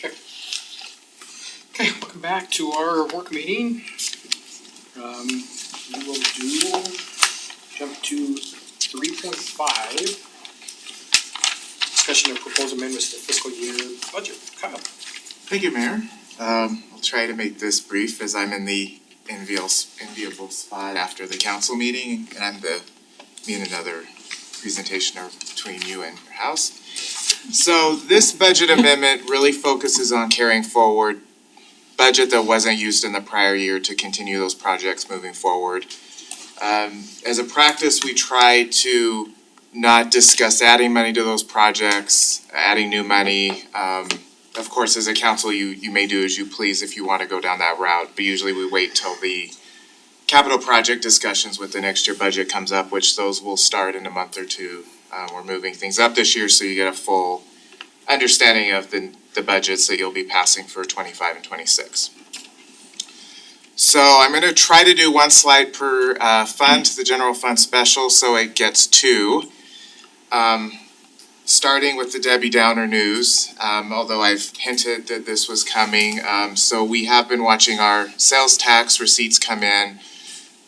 Okay, welcome back to our work meeting. We will jump to 3.5. Discussion of proposed amendments to the fiscal year budget. Kyle. Thank you, Mayor. I'll try to make this brief as I'm in the enviable spot after the council meeting, and I'm another presentation between you and your house. So this budget amendment really focuses on carrying forward budget that wasn't used in the prior year to continue those projects moving forward. As a practice, we try to not discuss adding money to those projects, adding new money. Of course, as a council, you may do as you please if you want to go down that route, but usually we wait till the capital project discussions with the next year budget comes up, which those will start in a month or two. We're moving things up this year, so you get a full understanding of the budgets that you'll be passing for 25 and 26. So I'm going to try to do one slide per fund, the general fund special, so it gets two. Starting with the Debbie Downer news, although I've hinted that this was coming. So we have been watching our sales tax receipts come in.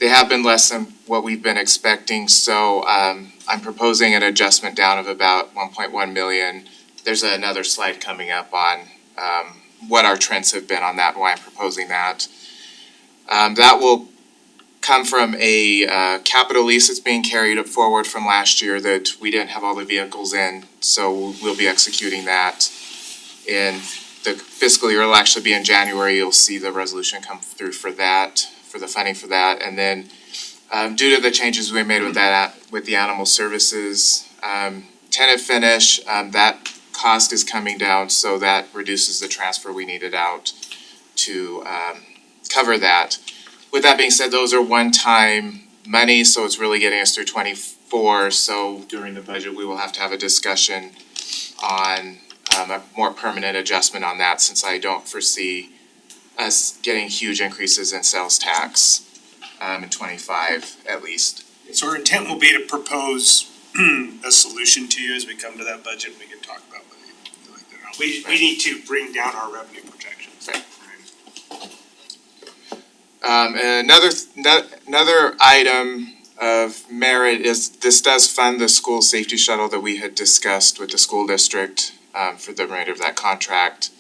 They have been less than what we've been expecting, so I'm proposing an adjustment down of about 1.1 million. There's another slide coming up on what our trends have been on that and why I'm proposing that. That will come from a capital lease that's being carried forward from last year that we didn't have all the vehicles in, so we'll be executing that in the fiscal year. It'll actually be in January. You'll see the resolution come through for that, for the funding for that. And then due to the changes we made with that, with the animal services tenant finish, that cost is coming down, so that reduces the transfer we needed out to cover that. With that being said, those are one-time money, so it's really getting us through 24. So during the budget, we will have to have a discussion on a more permanent adjustment on that, since I don't foresee us getting huge increases in sales tax in 25 at least. So our intent will be to propose a solution to you as we come to that budget. We can talk about whether you like that or not. We need to bring down our revenue projections. Right. And another item of merit is this does fund the school safety shuttle that we had discussed with the school district for the remainder of that contract.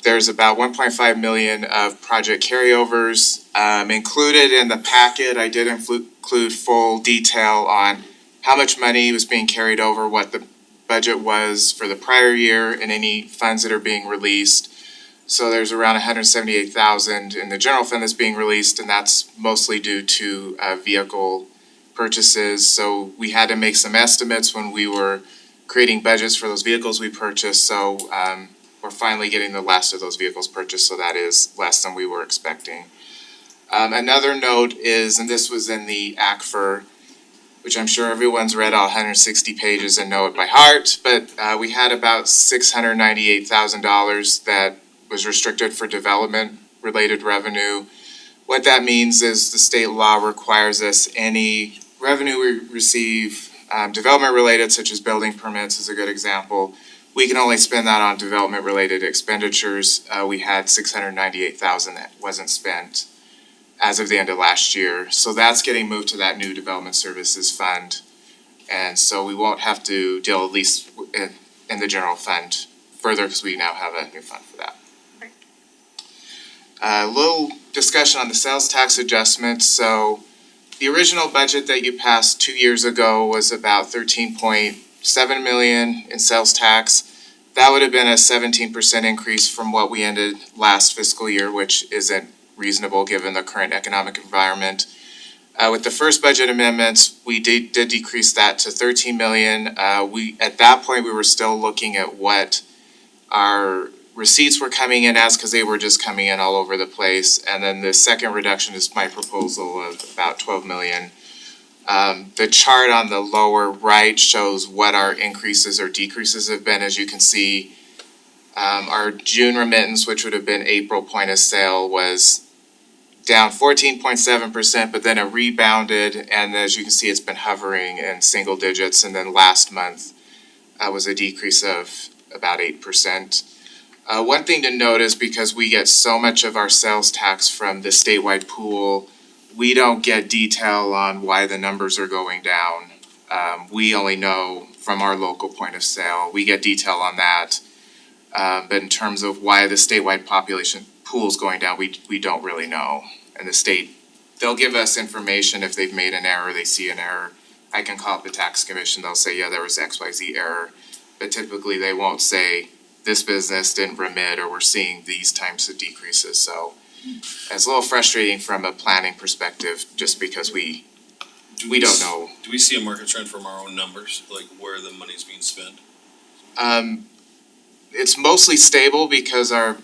There's about 1.5 million of project carryovers included in the packet. I did include full detail on how much money was being carried over, what the budget was for the prior year, and any funds that are being released. So there's around 178,000 in the general fund that's being released, and that's mostly due to vehicle purchases. So we had to make some estimates when we were creating budgets for those vehicles we purchased. So we're finally getting the last of those vehicles purchased, so that is less than we were expecting. Another note is, and this was in the ACFR, which I'm sure everyone's read all 160 pages and know it by heart, but we had about $698,000 that was restricted for development-related revenue. What that means is the state law requires us any revenue we receive, development-related, such as building permits is a good example, we can only spend that on development-related expenditures. We had $698,000 that wasn't spent as of the end of last year. So that's getting moved to that new development services fund. And so we won't have to deal, at least in the general fund, further, because we now have a new fund for that. A little discussion on the sales tax adjustment. So the original budget that you passed 2 years ago was about 13.7 million in sales tax. That would have been a 17% increase from what we ended last fiscal year, which isn't reasonable given the current economic environment. With the first budget amendments, we did decrease that to 13 million. At that point, we were still looking at what our receipts were coming in as, because they were just coming in all over the place. And then the second reduction is my proposal of about 12 million. The chart on the lower right shows what our increases or decreases have been. As you can see, our June remittance, which would have been April point of sale, was down 14.7%, but then it rebounded, and as you can see, it's been hovering in single digits. And then last month was a decrease of about 8%. One thing to note is because we get so much of our sales tax from the statewide pool, we don't get detail on why the numbers are going down. We only know from our local point of sale. We get detail on that. But in terms of why the statewide population pool is going down, we don't really know. And the state, they'll give us information if they've made an error, they see an error. I can call up the tax commission, they'll say, yeah, there was XYZ error. But typically they won't say, this business didn't remit or we're seeing these types of decreases. So it's a little frustrating from a planning perspective, just because we don't know. Do we see a market trend from our own numbers, like where the money's being spent? It's mostly stable because our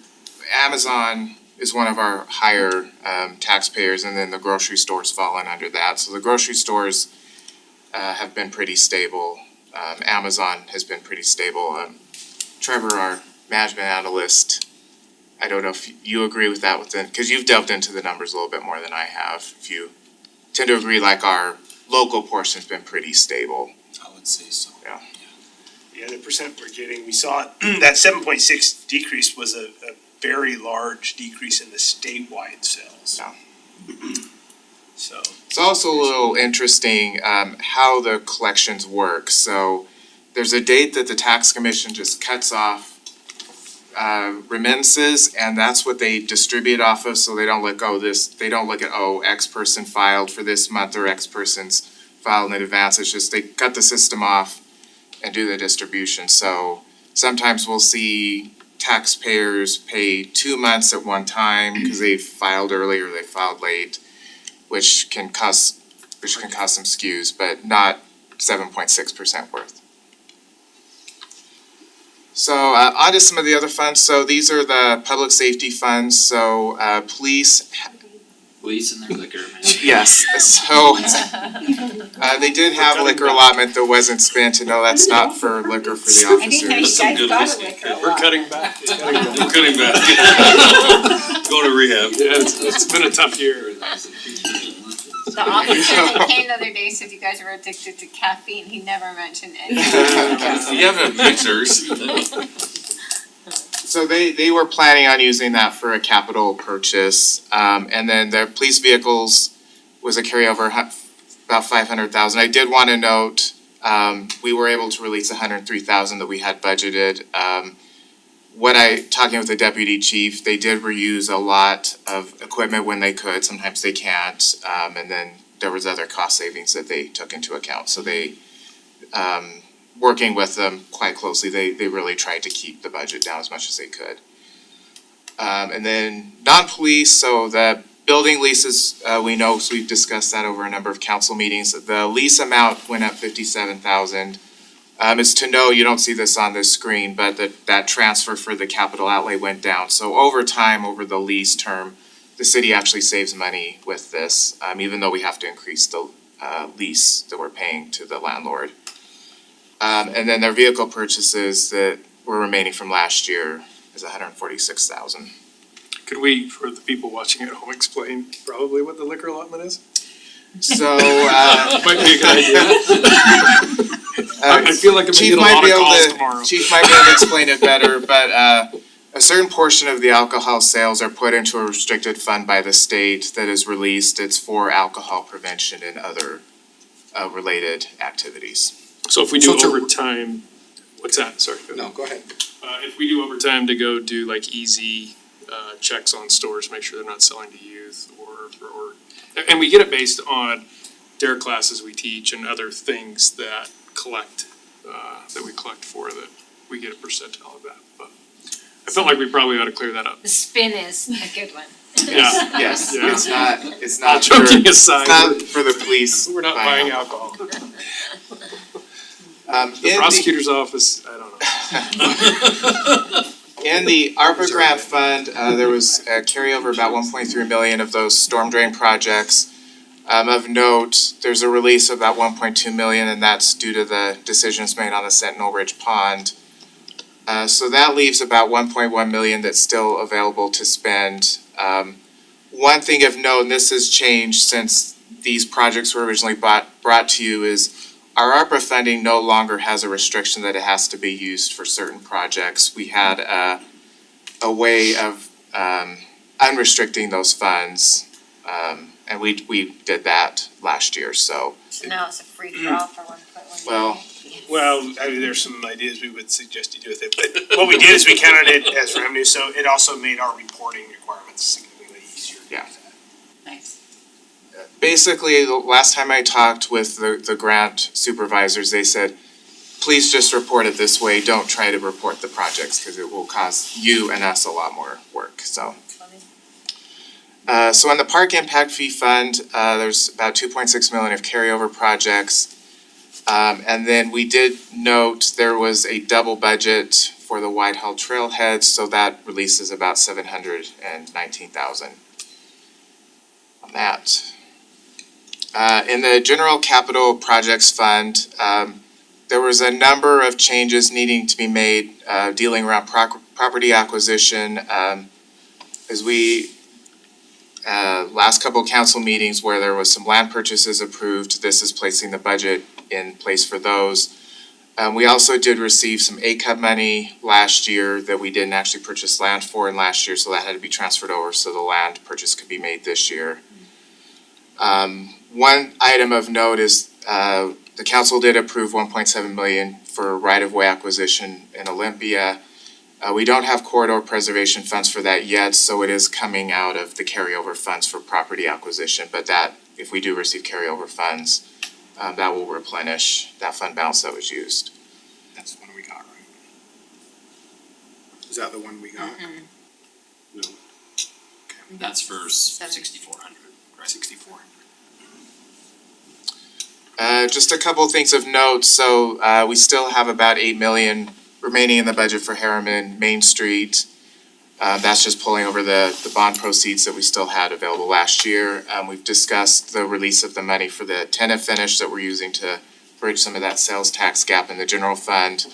Amazon is one of our higher taxpayers, and then the grocery stores fall in under that. So the grocery stores have been pretty stable. Amazon has been pretty stable. Trevor, our management analyst, I don't know if you agree with that because you've delved into the numbers a little bit more than I have. If you tend to agree, like our local portion's been pretty stable. I would say so. Yeah, the percent we're getting, we saw that 7.6 decrease was a very large decrease in the statewide sales. Yeah. So. It's also a little interesting how the collections work. So there's a date that the tax commission just cuts off remittances, and that's what they distribute off of. So they don't look, they don't look at, X person filed for this month or X person's filed in advance. It's just they cut the system off and do the distribution. So sometimes we'll see taxpayers pay 2 months at one time because they filed early or they filed late, which can cause some skews, but not 7.6% worth. So on to some of the other funds. So these are the public safety funds. So police. Police and their liquor, man. Yes, so they did have liquor allotment that wasn't spent, and no, that's not for liquor for the I didn't know you officers. guys good got a whiskey. liquor We're lot. cutting back. We're cutting back. Going to rehab. Yeah, it's been a tough year. The officer that came the other day said you guys were addicted to caffeine, he never mentioned anything. You have mixers. So they were planning on using that for a capital purchase, and then their police vehicles was a carryover, about 500,000. I did wanna note, we were able to release 103,000 that we had budgeted. Talking with the deputy chief, they did reuse a lot of equipment when they could, sometimes they can't. And then there was other cost savings that they took into account, so they, working with them quite closely, they really tried to keep the budget down as much as they could. And then non-police, so the building leases, we know, so we've discussed that over a number of council meetings. The lease amount went up 57,000. It's to know, you don't see this on this screen, but that transfer for the capital outlay went down. So over time, over the lease term, the city actually saves money with this, even though we have to increase the lease that we're paying to the landlord. And then their vehicle purchases that were remaining from last year is 146,000. Could we, for the people watching at home, explain probably what the liquor allotment is? So, Might be a good idea. I feel like I'm gonna Chief get a might lot be of able calls to, tomorrow. Chief might be able to explain it better, but a certain portion of the alcohol sales are put into a restricted fund by the state that is released. It's for alcohol prevention and other related activities. So if we do So to- overtime, what's that? Sorry. go ahead. No, go ahead. If we do overtime to go do like easy checks on stores, make sure they're not selling to youth or, and we get it based on dare classes we teach and other things that we collect for that we get a percentile of that, but I felt like we probably ought to clear that up. The spin is a good one. Yeah, Yes, Yeah. it's all not for, joking it's aside, not for the police. we're not buying alcohol. In The prosecutor's office, I don't know. In the ARPA grant fund, there was a carryover about 1.3 million of those storm drain projects. Of note, there's a release of about 1.2 million, and that's due to the decisions made on the Sentinel Ridge Pond. So that leaves about 1.1 million that's still available to spend. One thing of note, and this has changed since these projects were originally brought to you, is our ARPA funding no longer has a restriction that it has to be used for certain projects. We had a way of unrestricting those funds. And we did that last year, so. So now it's a free for all for 1.1 Well, million. Well, I mean, there's some ideas we would suggest you do with it, but what we did is we counted it as revenue, so it also made our reporting requirements significantly easier. Yeah. Nice. basically, the last time I talked with the grant supervisors, they said, please just report it this way, don't try to report the projects, cause it will cause you and us a lot more work, so. So on the park impact fee fund, there's about 2.6 million of carryover projects. And then we did note there was a double budget for the Whitehall trailhead, so that releases about 719,000 on that. In the general capital projects fund, there was a number of changes needing to be made, dealing around property acquisition, as we last couple council meetings where there was some land purchases approved, this is placing the budget in place for those. We also did receive some ACUP money last year that we didn't actually purchase land for in last year, so that had to be transferred over so the land purchase could be made this year. One item of note is the council did approve 1.7 million for right-of-way acquisition in Olympia. We don't have corridor preservation funds for that yet, so it is coming out of the carryover funds for property acquisition, but that, if we do receive carryover funds, that will replenish that fund balance that was used. That's the one we got, right? Is that the one we got? No. That's for 6,400, right? 64. Just a couple of things of note, so we still have about 8 million remaining in the budget for Harriman Main Street. That's just pulling over the bond proceeds that we still had available last year. We've discussed the release of the money for the tenant finish that we're using to bridge some of that sales tax gap in the general fund.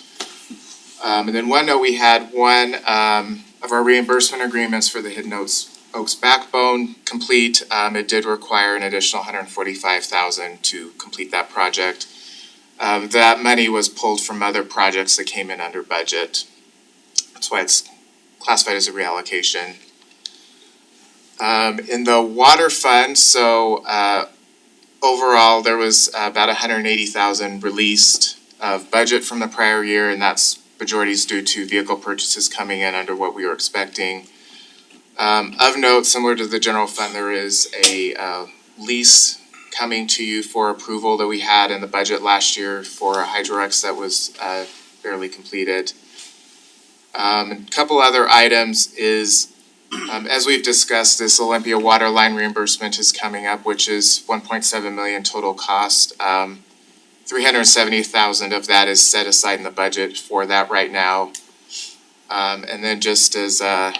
And then one note, we had one of our reimbursement agreements for the Hidden Oaks backbone complete. It did require an additional 145,000 to complete that project. That money was pulled from other projects that came in under budget. That's why it's classified as a reallocation. In the water fund, so overall, there was about 180,000 released of budget from the prior year, and that's majorities due to vehicle purchases coming in under what we were expecting. Of note, similar to the general fund, there is a lease coming to you for approval that we had in the budget last year for a Hydrorex that was barely completed. A couple other items is, as we've discussed, this Olympia water line reimbursement is coming up, which is 1.7 million total cost. 370,000 of that is set aside in the budget for that right now. And then just as a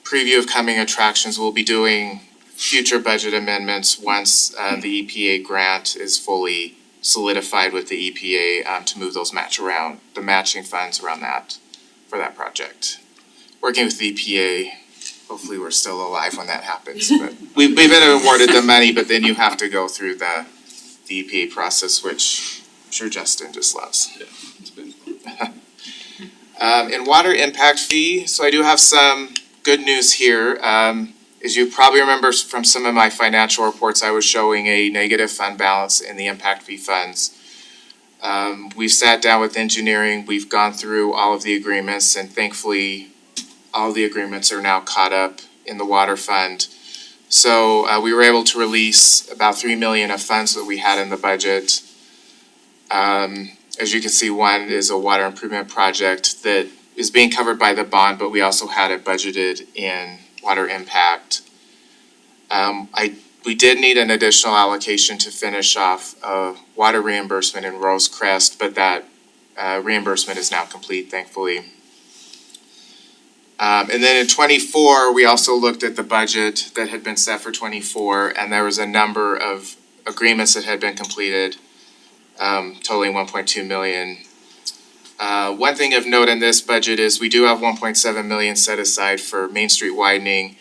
preview of coming attractions, we'll be doing future budget amendments once the EPA grant is fully solidified with the EPA to move those the matching funds around that for that project. Working with the EPA, hopefully we're still alive when that happens, but we've been awarded the money, but then you have to go through the EPA process, which I'm sure Justin just loves. Yeah, it's been. In water impact fee, so I do have some good news here. As you probably remember from some of my financial reports, I was showing a negative fund balance in the impact fee funds. We've sat down with engineering, we've gone through all of the agreements, and thankfully, all of the agreements are now caught up in the water fund. So we were able to release about 3 million of funds that we had in the budget. As you can see, one is a water improvement project that is being covered by the bond, but we also had it budgeted in water impact. We did need an additional allocation to finish off a water reimbursement in Rosecrest, but that reimbursement is now complete, thankfully. And then in 24, we also looked at the budget that had been set for 24, and there was a number of agreements that had been completed, totaling 1.2 million. One thing of note in this budget is we do have 1.7 million set aside for Main Street widening.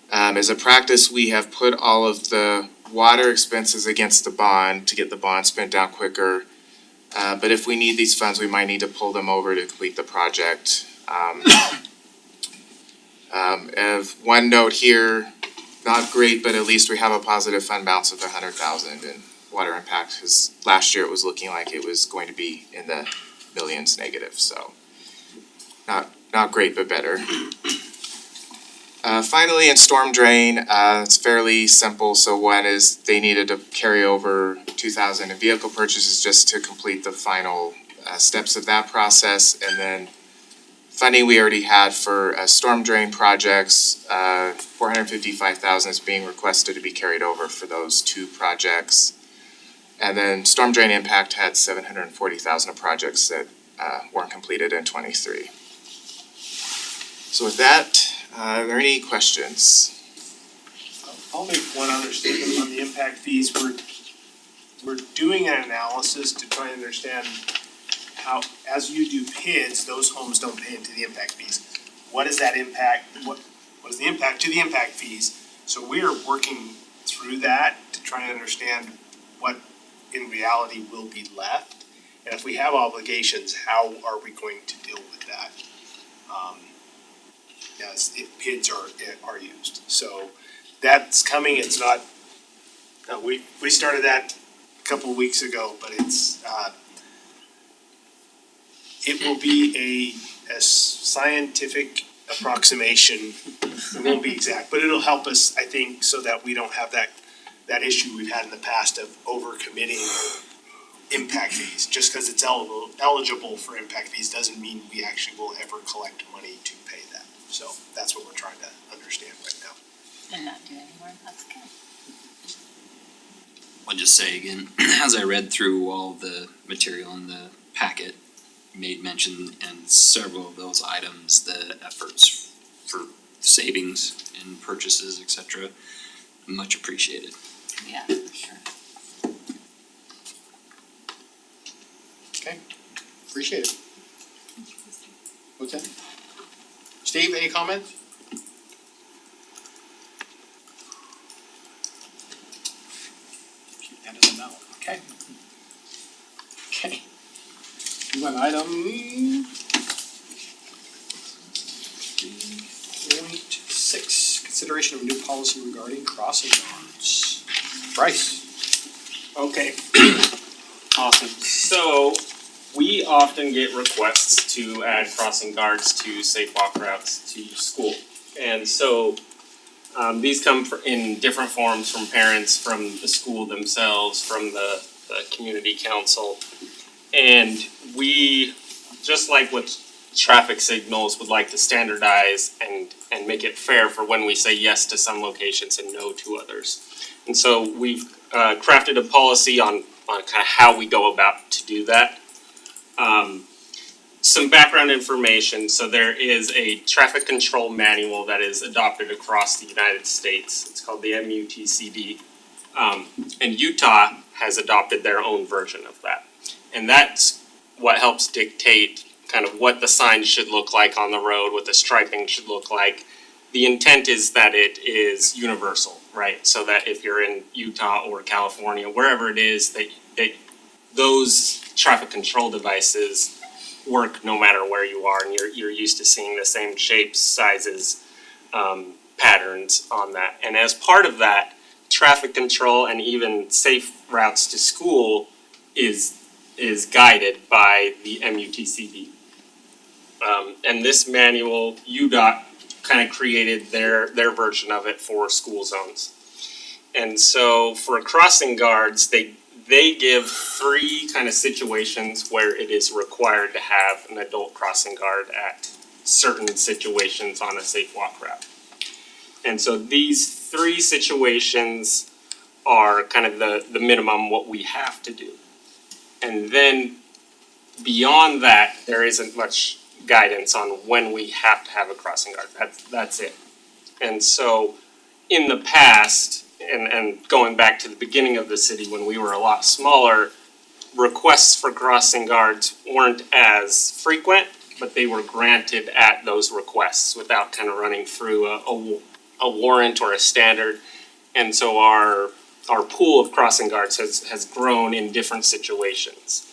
As a practice, we have put all of the water expenses against the bond to get the bond spent down quicker. But if we need these funds, we might need to pull them over to complete the project. Of one note here, not great, but at least we have a positive fund balance of 100,000 in water impact, cause last year it was looking like it was going to be in the millions negative, so. Not great, but better. Finally, in storm drain, it's fairly simple, so one is they needed to carry over 2,000 in vehicle purchases just to complete the final steps of that process, and then funding we already had for storm drain projects, 455,000 is being requested to be carried over for those two projects. And then storm drain impact had 740,000 of projects that weren't completed in '23. So with that, are there any questions? I'll make one other statement on the impact fees. We're doing an analysis to try and understand how, as you do PIDs, those homes don't pay into the impact fees. What is that impact, what is the impact to the impact fees? So we are working through that to try and understand what in reality will be left. And if we have obligations, how are we going to deal with that? As if PIDs are used. So that's coming, it's not, we started that a couple of weeks ago, but it's, it will be a scientific approximation. It won't be exact, but it'll help us, I think, so that we don't have that issue we've had in the past of overcommitting impact fees. Just because it's eligible for impact fees doesn't mean we actually will ever collect money to pay that. So that's what we're trying to understand right now. And not do any more, that's good. I'll just say again, as I read through all the material in the packet, you made mention in several of those items, the efforts for savings in purchases, et cetera. Much appreciated. Yeah, for sure. Okay, appreciate it. What's that? Steve, any comments? That doesn't know, okay. Okay. Move on, item 3.6, consideration of new policy regarding crossing guards. Bryce? Okay. Awesome. So we often get requests to add crossing guards to safe walk routes to school. And so these come in different forms from parents, from the school themselves, from the community council. And we, just like with traffic signals, would like to standardize and make it fair for when we say yes to some locations and no to others. And so we've crafted a policy on kind of how we go about to do that. Some background information, so there is a traffic control manual that is adopted across the United States. It's called the MUTCD. And Utah has adopted their own version of that. And that's what helps dictate kind of what the signs should look like on the road, what the striping should look like. The intent is that it is universal, right? So that if you're in Utah or California, wherever it is, that those traffic control devices work no matter where you are, and you're used to seeing the same shapes, sizes, patterns on that. And as part of that, traffic control and even safe routes to school is guided by the MUTCD. And this manual, UDOT kind of created their version of it for school zones. And so for crossing guards, they give 3 kind of situations where it is required to have an adult crossing guard at certain situations on a safe walk route. And so these 3 situations are kind of the minimum what we have to do. And then beyond that, there isn't much guidance on when we have to have a crossing guard. That's it. And so in the past, and going back to the beginning of the city when we were a lot smaller, requests for crossing guards weren't as frequent, but they were granted at those requests without kind of running through a warrant or a standard. And so our pool of crossing guards has grown in different situations.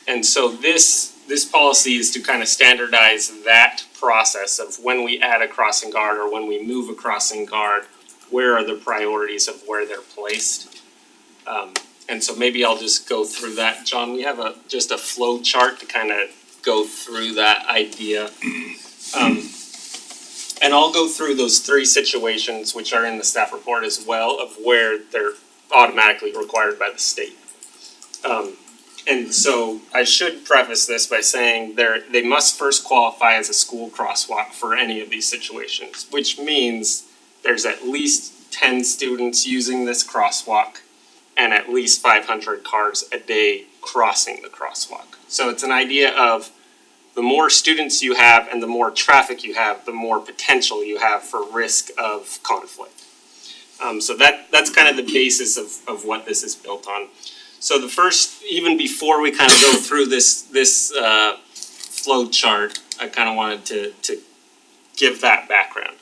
And so this this policy is to kind of standardize that process of when we add a crossing guard or when we move a crossing guard, where are the priorities of where they're placed? And so maybe I'll just go through that. John, we have just a flow chart to kind of go through that idea. And I'll go through those three situations, which are in the staff report as well, of where they're automatically required by the state. And so I should preface this by saying they must first qualify as a school crosswalk for any of these situations, which means there's at least 10 students using this crosswalk and at least 500 cars a day crossing the crosswalk. So it's an idea of the more students you have and the more traffic you have, the more potential you have for risk of conflict. So that's kind of the basis of what this is built on. So the first, even before we kind of go through this flow chart, I kind of wanted to give that background.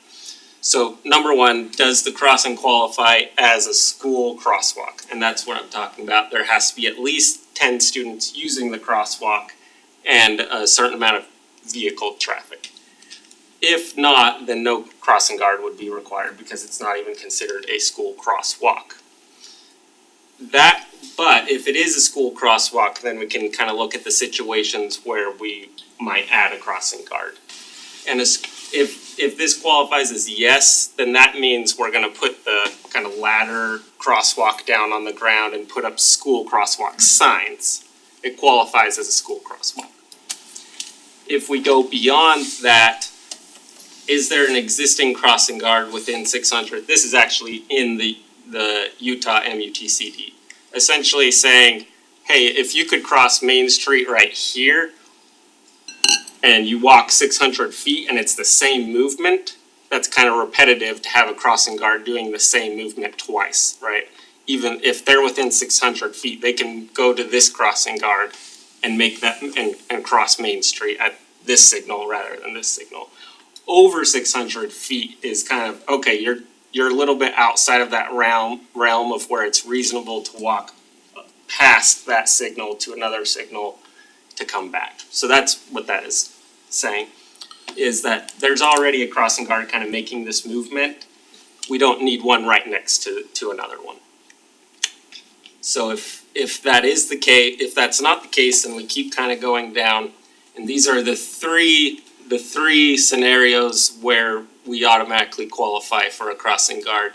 So number one, does the crossing qualify as a school crosswalk? And that's what I'm talking about. There has to be at least 10 students using the crosswalk and a certain amount of vehicle traffic. If not, then no crossing guard would be required because it's not even considered a school crosswalk. But if it is a school crosswalk, then we can kind of look at the situations where we might add a crossing guard. And if this qualifies as yes, then that means we're gonna put the kind of ladder crosswalk down on the ground and put up school crosswalk signs. It qualifies as a school crosswalk. If we go beyond that, is there an existing crossing guard within 600? This is actually in the Utah MUTCD. Essentially saying, hey, if you could cross Main Street right here and you walk 600 feet and it's the same movement, that's kind of repetitive to have a crossing guard doing the same movement twice, right? Even if they're within 600 feet, they can go to this crossing guard and make that and cross Main Street at this signal rather than this signal. Over 600 feet is kind of, okay, you're a little bit outside of that realm of where it's reasonable to walk past that signal to another signal to come back. So that's what that is saying, is that there's already a crossing guard kind of making this movement. We don't need one right next to another one. So if that is the case, if that's not the case, then we keep kind of going down, and these are the three scenarios where we automatically qualify for a crossing guard.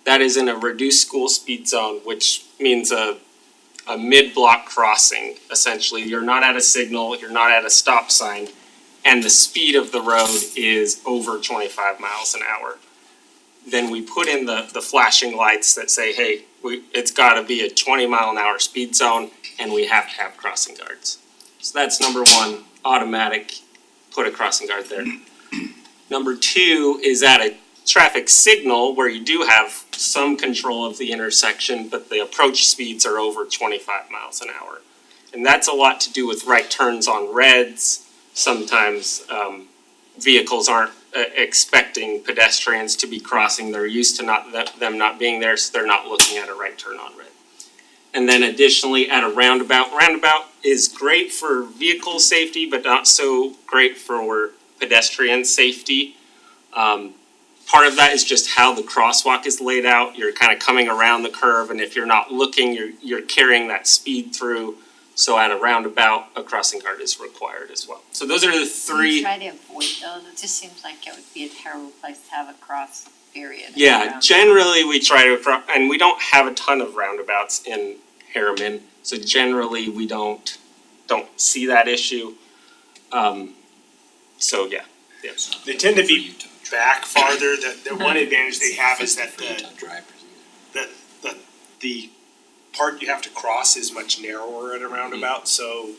That is in a reduced school speed zone, which means a mid-block crossing, essentially. You're not at a signal, you're not at a stop sign, and the speed of the road is over 25 miles an hour. Then we put in the flashing lights that say, hey, it's gotta be a 20-mile-an-hour speed zone, and we have to have crossing guards. So that's number one, automatic, put a crossing guard there. Number two is at a traffic signal where you do have some control of the intersection, but the approach speeds are over 25 miles an hour. And that's a lot to do with right turns on reds. Sometimes vehicles aren't expecting pedestrians to be crossing. They're used to them not being there, so they're not looking at a right turn on red. And then additionally, at a roundabout, roundabout is great for vehicle safety, but not so great for pedestrian safety. Part of that is just how the crosswalk is laid out. You're kind of coming around the curve, and if you're not looking, you're carrying that speed through. So at a roundabout, a crossing guard is required as well. So those are the three. Try to avoid those, it just seems like it would be a terrible place to have a cross, period. Yeah, generally we try to, and we don't have a ton of roundabouts in Harriman, so generally we don't see that issue. So yeah, yes. They tend to be back farther. The one advantage they have is that the part you have to cross is much narrower at a roundabout, so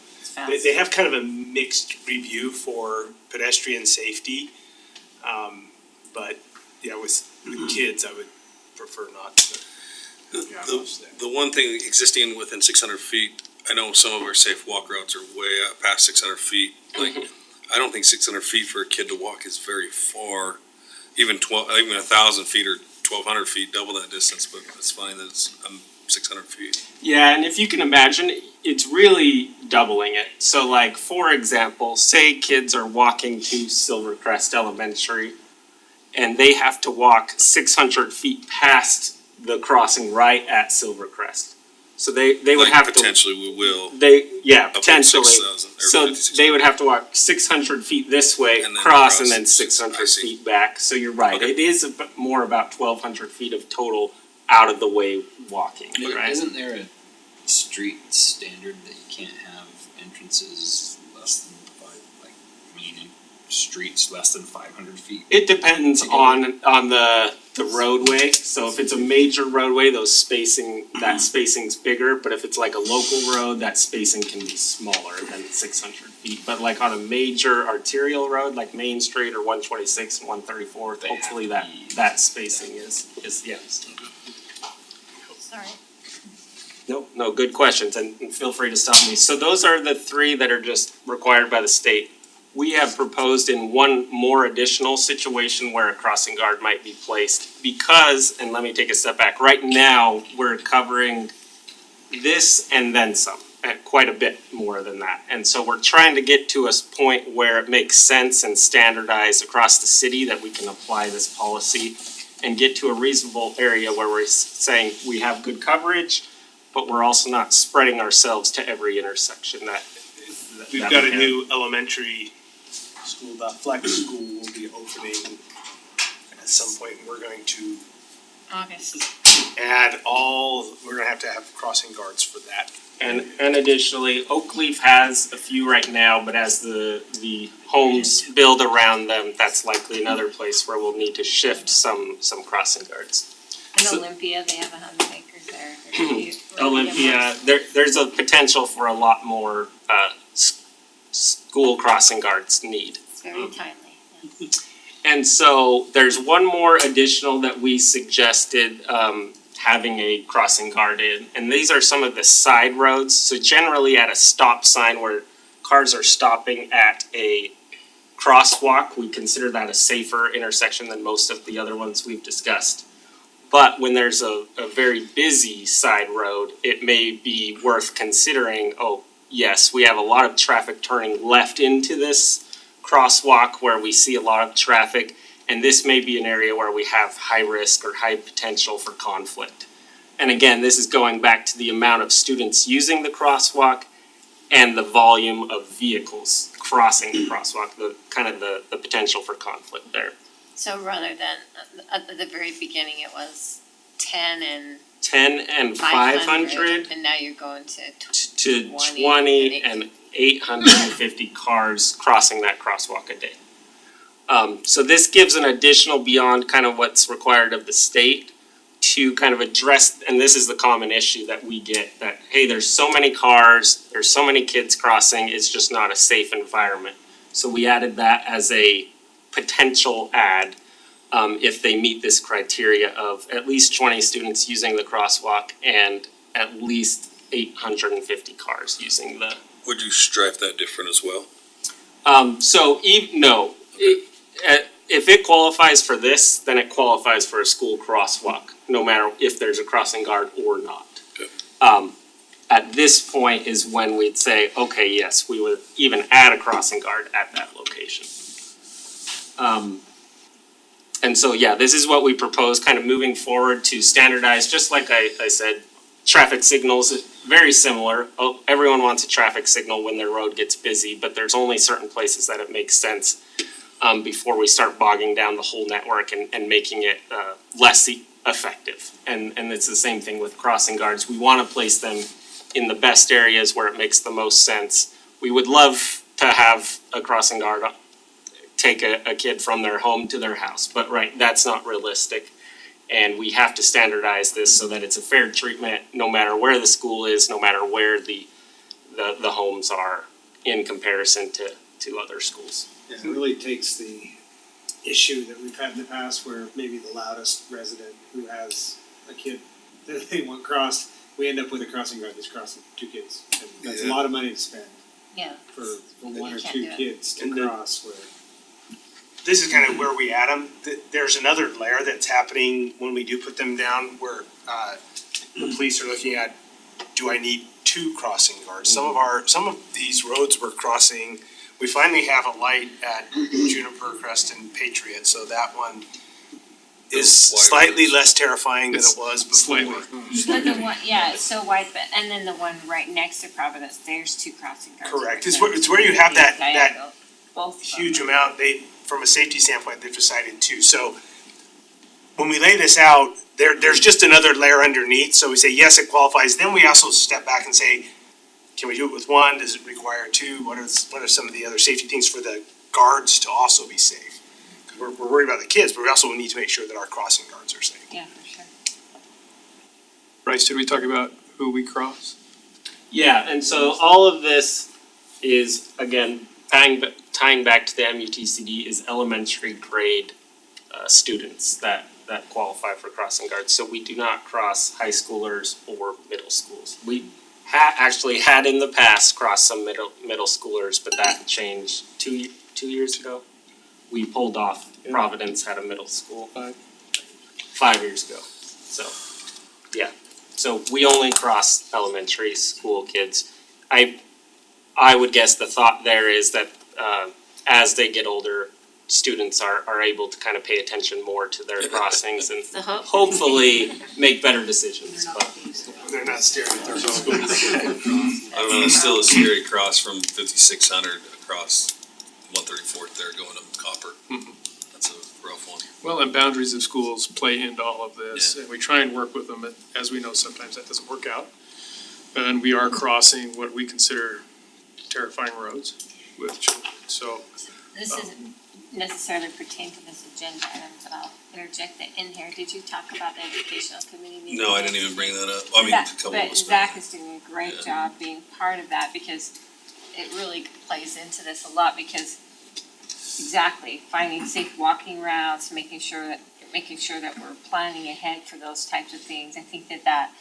they have kind of a mixed review for pedestrian safety. But yeah, with kids, I would prefer not to. The one thing existing within 600 feet, I know some of our safe walk routes are way out past 600 feet. Like, I don't think 600 feet for a kid to walk is very far. Even 1,000 feet or 1,200 feet, double that distance. But it's funny that it's 600 feet. Yeah, and if you can imagine, it's really doubling it. So like, for example, say kids are walking to Silvercrest Elementary and they have to walk 600 feet past the crossing right at Silvercrest. So they would Like have to. potentially we will, Yeah, up to potentially. 6,000 or So 5,600. they would have to walk 600 feet this way, And then cross, and cross. then 600 I see. feet back. So you're right. Okay. It is more about 1,200 feet of total out of the way walking, right? Isn't there a street standard that you can't have entrances less than streets less than 500 feet? It depends on the roadway. So if it's a major roadway, that spacing's bigger. But if it's like a local road, that spacing can be smaller than 600 feet. But like on a major arterial road, like Main Street or 126 and 134, They have hopefully to be- that spacing is yes. Sorry. No, good questions, and feel free to stop me. So those are the three that are just required by the state. We have proposed in one more additional situation where a crossing guard might be placed because, and let me take a step back, right now, we're covering this and then some, and quite a bit more than that. And so we're trying to get to a point where it makes sense and standardized across the city that we can apply this policy and get to a reasonable area where we're saying we have good coverage, but we're also not spreading ourselves to every intersection that We've got a new elementary school, the Flex School will be opening at some point. We're going to August. we're gonna have to have crossing guards for that. And additionally, Oakleaf has a few right now, but as the homes build around them, that's likely another place where we'll need to shift some crossing guards. In So- Olympia, they have 100 acres there. Or do you- or Olympia, there's a potential for a lot more school crossing guards need. It's very timely, yeah. And so there's one more additional that we suggested having a crossing guard in, and these are some of the side roads. So generally at a stop sign where cars are stopping at a crosswalk, we consider that a safer intersection than most of the other ones we've discussed. But when there's a very busy side road, it may be worth considering, oh, yes, we have a lot of traffic turning left into this crosswalk where we see a lot of traffic, and this may be an area where we have high risk or high potential for conflict. And again, this is going back to the amount of students using the crosswalk and the volume of vehicles crossing the crosswalk, the potential for conflict there. So rather than, at the very beginning, it was 10 and 10 and 500 and now you're going to to 20 20 and 850 cars crossing that crosswalk a day. So this gives an additional beyond kind of what's required of the state to kind of address, and this is the common issue that we get, that, hey, there's so many cars, there's so many kids crossing, it's just not a safe environment. So we added that as a potential add, if they meet this criteria of at least 20 students using the crosswalk and at least 850 cars using the. would you stripe that different as well? No, if it qualifies for this, then it qualifies for a school crosswalk, no matter if there's a crossing guard or not. Okay. At this point is when we'd say, okay, yes, we would even add a crossing guard at that location. And so, yeah, this is what we propose, kind of moving forward to standardize, just like I said, traffic signals, very similar. Oh, everyone wants a traffic signal when their road gets busy, but there's only certain places that it makes sense before we start bogging down the whole network and making it less effective. And it's the same thing with crossing guards. We want to place them in the best areas where it makes the most sense. We would love to have a crossing guard take a kid from their home to their house, but right, that's not realistic. And we have to standardize this so that it's a fair treatment, no matter where the school is, no matter where the homes are in comparison to other schools. Yeah, it really takes the issue that we've had in the past where maybe the loudest resident who has a kid that they want crossed, we end up with a crossing guard that's crossing two kids. And that's a Yeah. lot of money to spend Yeah. for one or can't two do it. kids to And cross where. This is kind of where we add them. There's another layer that's happening when we do put them down where the police are looking at, do I need two crossing guards. Some of these roads we're crossing, we finally have a light at Juniper, Creston, Patriot, so that one is slightly less terrifying than it was before. Slightly. But the one, yeah, it's so wide, but, and then the one right next to Providence, there's two crossing guards. Correct, it's where you have that Diagonal, both of them. huge amount, from a safety standpoint, they've decided to, so when we lay this out, there's just another layer underneath, so we say, yes, it qualifies, then we also step back and say, can we do it with one, does it require two, what are some of the other safety things for the guards to also be safe? Cause we're worried about the kids, but we also need to make sure that our crossing guards are safe. Yeah, for sure. Bryce, did we talk about who we cross? Yeah, and so all of this is, again, tying back to the MUTCD is elementary grade students that qualify for crossing guards. So we do not cross high schoolers or middle schools. We actually had in the past crossed some middle schoolers, but that changed two years ago. We pulled off, Providence had a middle school 5 years ago, so, yeah. So we only cross elementary school kids. I would guess the thought there is that as they get older, students are able to kind of pay attention more to their crossings and The hope. hopefully make better decisions, but. They're not staring at their phone. I don't know, it's still a scary cross from 5600 across 134th there going to Copper. That's a rough one. Well, and boundaries of schools play into all of this, and we try and work with them, but as we know, sometimes that doesn't work out. And we are crossing what we consider terrifying roads with children, so. This isn't necessarily pertain to this agenda item, but I'll interject it in here. Did you talk about the educational committee meeting? No, I didn't even bring that up. I mean, a That- couple of us. But Zach is doing a great Yeah. job being part of that because it really plays into this a lot because exactly, finding safe walking routes, making sure that we're planning ahead for those types of things. I think that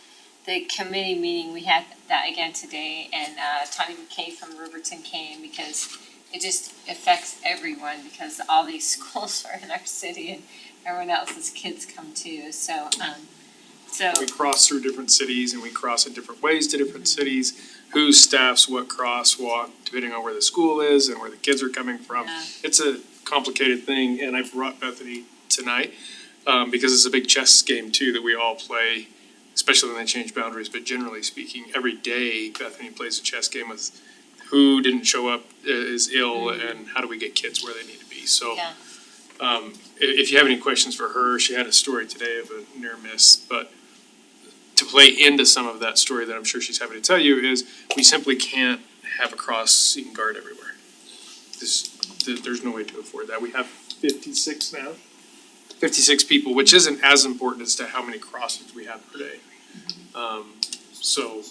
the committee meeting, we had that again today and Tony McKay from Riverton came because it just affects everyone because all these schools are in our city and everyone else's kids come too, so. We cross through different cities and we cross in different ways to different cities. Who staffs what crosswalk, depending on where the school is and where the kids are coming from. Yeah. It's a complicated thing, and I brought Bethany tonight, because it's a big chess game too that we all play, especially when they change boundaries, but generally speaking, every day Bethany plays a chess game with who didn't show up, is ill, and how do we get kids where they need to be, so. Yeah. If you have any questions for her, she had a story today of a near miss, but to play into some of that story that I'm sure she's happy to tell you is we simply can't have a crossing guard everywhere. There's no way to afford that. We have 56 now. 56 people, which isn't as important as to how many crossings we have per day. So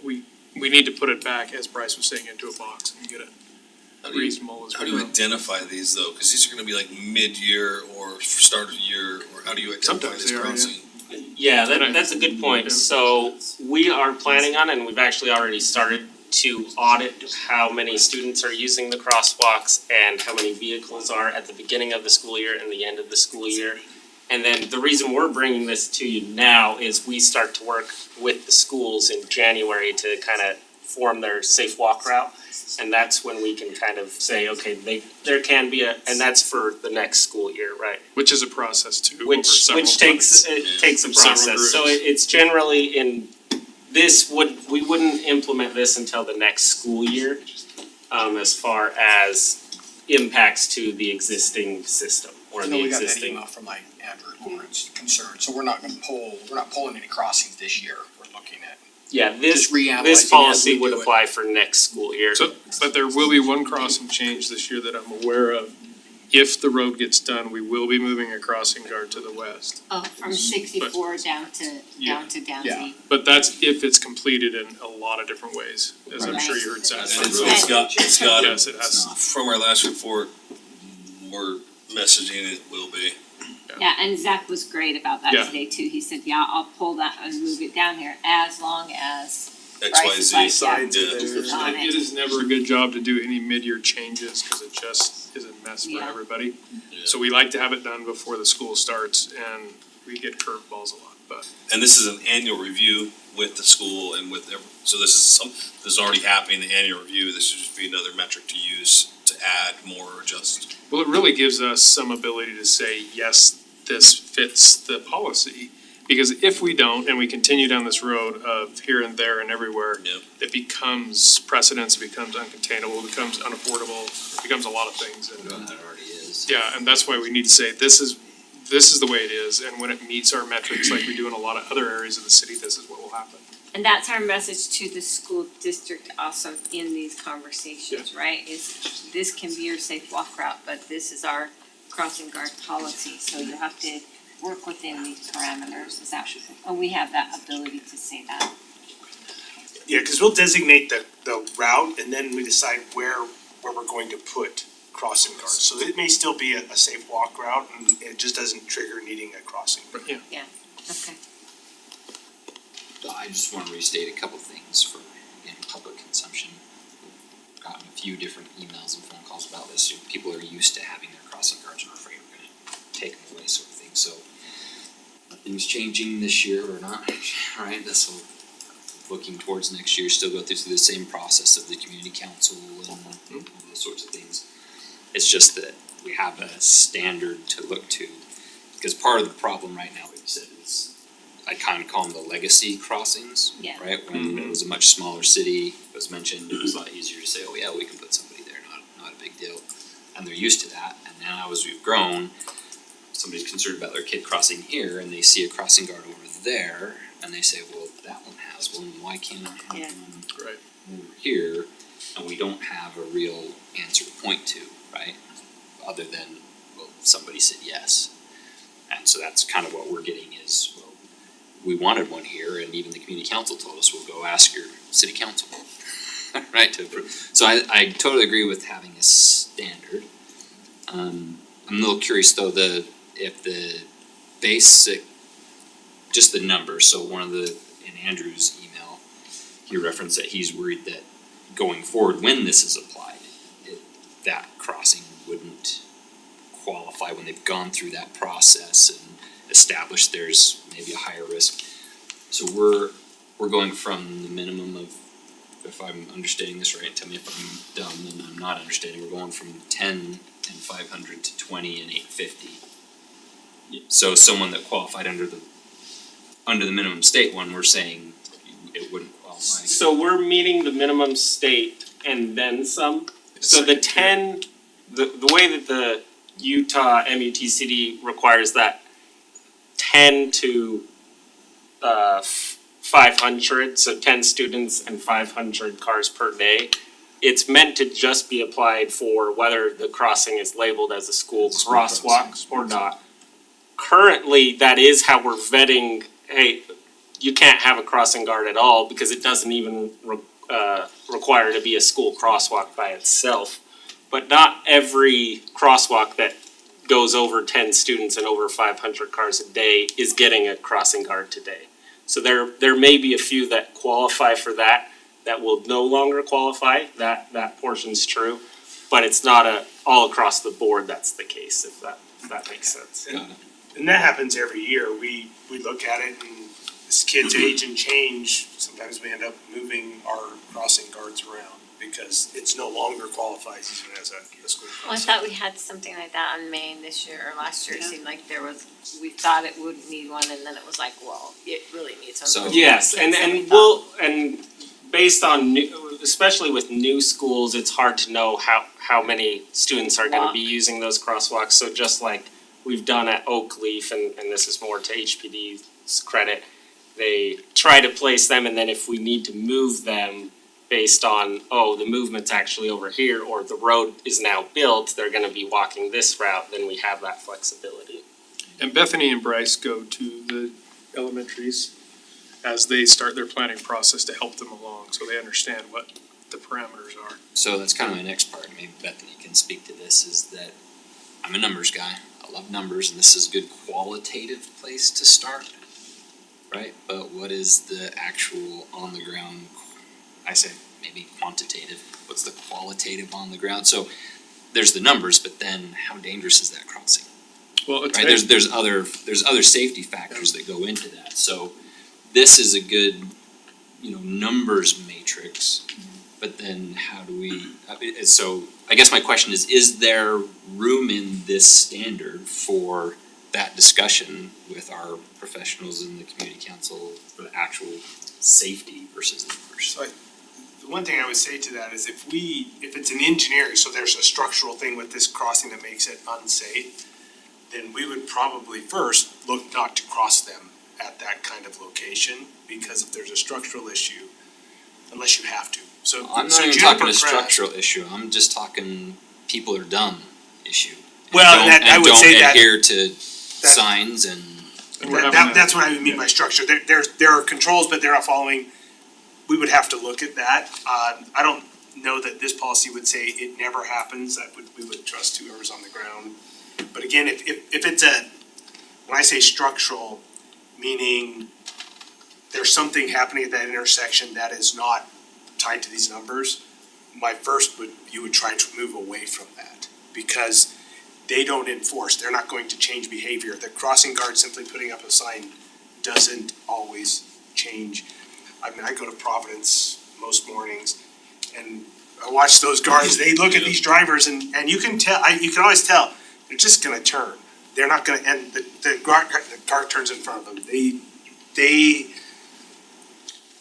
we need to put it back, as Bryce was saying, into a box and get it reasonable as How we do you go. identify these though? Cause these are gonna be like mid-year or start of year, or how do you identify Sometimes this they are, yeah. crossing? Yeah, that's a good point. Yeah. So we are planning on, and we've actually already started to audit how many students are using the crosswalks and how many vehicles are at the beginning of the school year and the end of the school year. And then the reason we're bringing this to you now is we start to work with the schools in January to kind of form their safe walk route. And that's when we can kind of say, okay, there can be and that's for the next school year, right? Which is a process too, over Which several takes, months. it takes a Several process, so groups. it's generally we wouldn't implement this until the next school year. As far as impacts to the existing system or I the know we got that existing. email from like Andrew Lawrence concerned, so we're not pulling any crossings this year, we're looking at. Yeah, this Just reanalyzing this as policy we would do it. apply for next school year. So, but there will be one crossing change this year that I'm aware of. If the road gets done, we will be moving a crossing guard to the west. Oh, from 64 down to Yeah. Downsy. But that's if it's completed in a lot of different ways, as I'm sure you heard Zach. And say. it's got, Yes, it has. from our last report, we're messaging it will be. Yeah, and Zach was great about that Yeah. today too. He said, yeah, I'll pull that and move it down here as long as X, Y, Bryce is Z. like, Signs yeah, are just there. on It is never a good job to do any mid-year changes, cause it just is a mess for Yeah. everybody. Yeah. So we like to have it done before the school starts, and we get curveballs a lot, but. And this is an annual review with the school and with so this is already happening, the annual review. This should just be another metric to use to add more or adjust. Well, it really gives us some ability to say, yes, this fits the policy. Because if we don't, and we continue down this road of here and there and everywhere, Yep. it becomes precedence, it becomes uncontainable, it becomes unaffordable, it becomes a lot of things. And, Well, that already is. yeah, and that's why we need to say, this is the way it is, and when it meets our metrics like we do in a lot of other areas of the city, this is what will happen. And that's our message to the school district also in these conversations, right? Is this can be your safe walk route, but this is our crossing guard policy, so you have to work within these parameters, is that, and we have that ability to say that. Yeah, cause we'll designate the route and then we decide where we're going to put crossing guards. So it may still be a safe walk route and it just doesn't trigger needing a crossing. But yeah, Okay. I just wanna restate a couple things for, again, public consumption. We've gotten a few different emails and phone calls about this. People are used to having their crossing guards and are afraid we're gonna take them away, sort of thing, so nothing's changing this year or not, right? That's what, looking towards next year, still go through the same process of the community council and all those sorts of things. It's just that we have a standard to look to, because part of the problem right now, like you said, is I kind of call them the legacy crossings, Yeah. right? When it was a much smaller city, it was mentioned, it was a lot easier to say, oh yeah, we can put somebody there, not a big deal. And they're used to that, and now as we've grown, somebody's concerned about their kid crossing here, and they see a crossing guard over there, and they say, well, that one has one, why can't I Yeah. have one right. over here? And we don't have a real answer to point to, right? Other than, well, somebody said yes. And so that's kind of what we're getting is, well, we wanted one here, and even the community council told us, we'll go ask your city council, right, to approve. So I totally agree with having a standard. I'm a little curious though, if the basic, just the numbers, so one of the, in Andrew's email, he referenced that he's worried that going forward, when this is applied, that crossing wouldn't qualify when they've gone through that process and established there's maybe a higher risk. So we're going from the minimum of, if I'm understanding this right, tell me if I'm dumb and I'm not understanding, we're going from 10 and 500 to 20 and 850. So someone that qualified under the minimum state one, we're saying it wouldn't qualify. So we're meeting the minimum state and then some. So the 10, the way that the Utah MUTCD requires that 10 to 500, so 10 students and 500 cars per day. It's meant to just be applied for whether the crossing is labeled as a school crosswalk or not. Currently, that is how we're vetting, hey, you can't have a crossing guard at all because it doesn't even require to be a school crosswalk by itself. But not every crosswalk that goes over 10 students and over 500 cars a day is getting a crossing guard today. So there may be a few that qualify for that will no longer qualify, that portion's true. But it's not all across the board that's the case, if that makes sense. Got it. And that happens every year. We look at it and as kids age and change, sometimes we end up moving our crossing guards around because it's no longer qualifies even as a school Well, I crossing. thought we had something like that on Maine this year or last year, it seemed like we thought it wouldn't need one and then it was like, well, it really needs one. So- Yes, and based on new, especially with new schools, it's hard to know how many students are gonna be using those crosswalks. So just like we've done at Oak Leaf, and this is more to HPD's credit, they try to place them, and then if we need to move them based on, oh, the movement's actually over here, or the road is now built, they're gonna be walking this route, then we have that flexibility. And Bethany and Bryce go to the elementaries as they start their planning process to help them along, so they understand what the parameters are. So that's kind of my next part, maybe Bethany can speak to this, is that I'm a numbers guy, I love numbers, and this is a good qualitative place to start, right? But what is the actual on the ground, I say maybe quantitative, what's the qualitative on the ground? So there's the numbers, but then how dangerous is that crossing? Well, it's, right? There's other safety factors that go into that, so this is a good, numbers matrix. But then how do we, so I guess my question is there room in this standard for that discussion with our professionals in the community council for the actual safety versus numbers? So the one thing I would say to that is if it's an engineering, so there's a structural thing with this crossing that makes it unsafe, then we would probably first look not to cross them at that kind of location, because if there's a structural issue, unless you have to. So I'm so not even Juniper talking a Crest- structural issue, I'm just talking people are dumb issue. And Well, don't- that- I would say that- And don't adhere to signs and. and we're having that. That's what I mean by structure. There are controls, but they're not following. We would have to look at that. I don't know that this policy would say it never happens. We would trust whoever's on the ground. But again, if it's when I say structural, meaning there's something happening at that intersection that is not tied to these numbers, you would try to move away from that, because they don't enforce, they're not going to change behavior. The crossing guard simply putting up a sign doesn't always change. I mean, I go to Providence most mornings and I watch those guards, they look at these drivers and you can tell, you can always tell, they're just gonna turn. They're not gonna, and the car turns in front of them.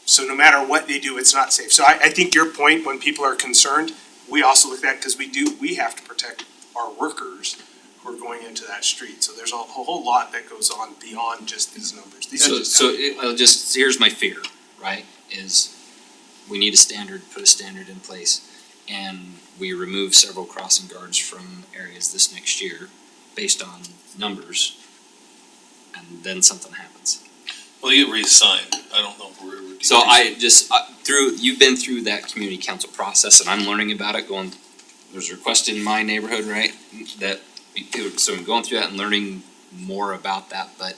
So no matter what they do, it's not safe. So I think your point, when people are concerned, we also look at that, because we have to protect our workers who are going into that street. So there's a whole lot that goes on beyond just these numbers. These are just Here's my fear, right, is we need a standard, put a standard in place, and we remove several crossing guards from areas this next year based on numbers, and then something happens. Well, you get reassigned, I don't know if we're ever. So I just, you've been through that community council process, and I'm learning about it, there's a request in my neighborhood, right, so I'm going through that and learning more about that, but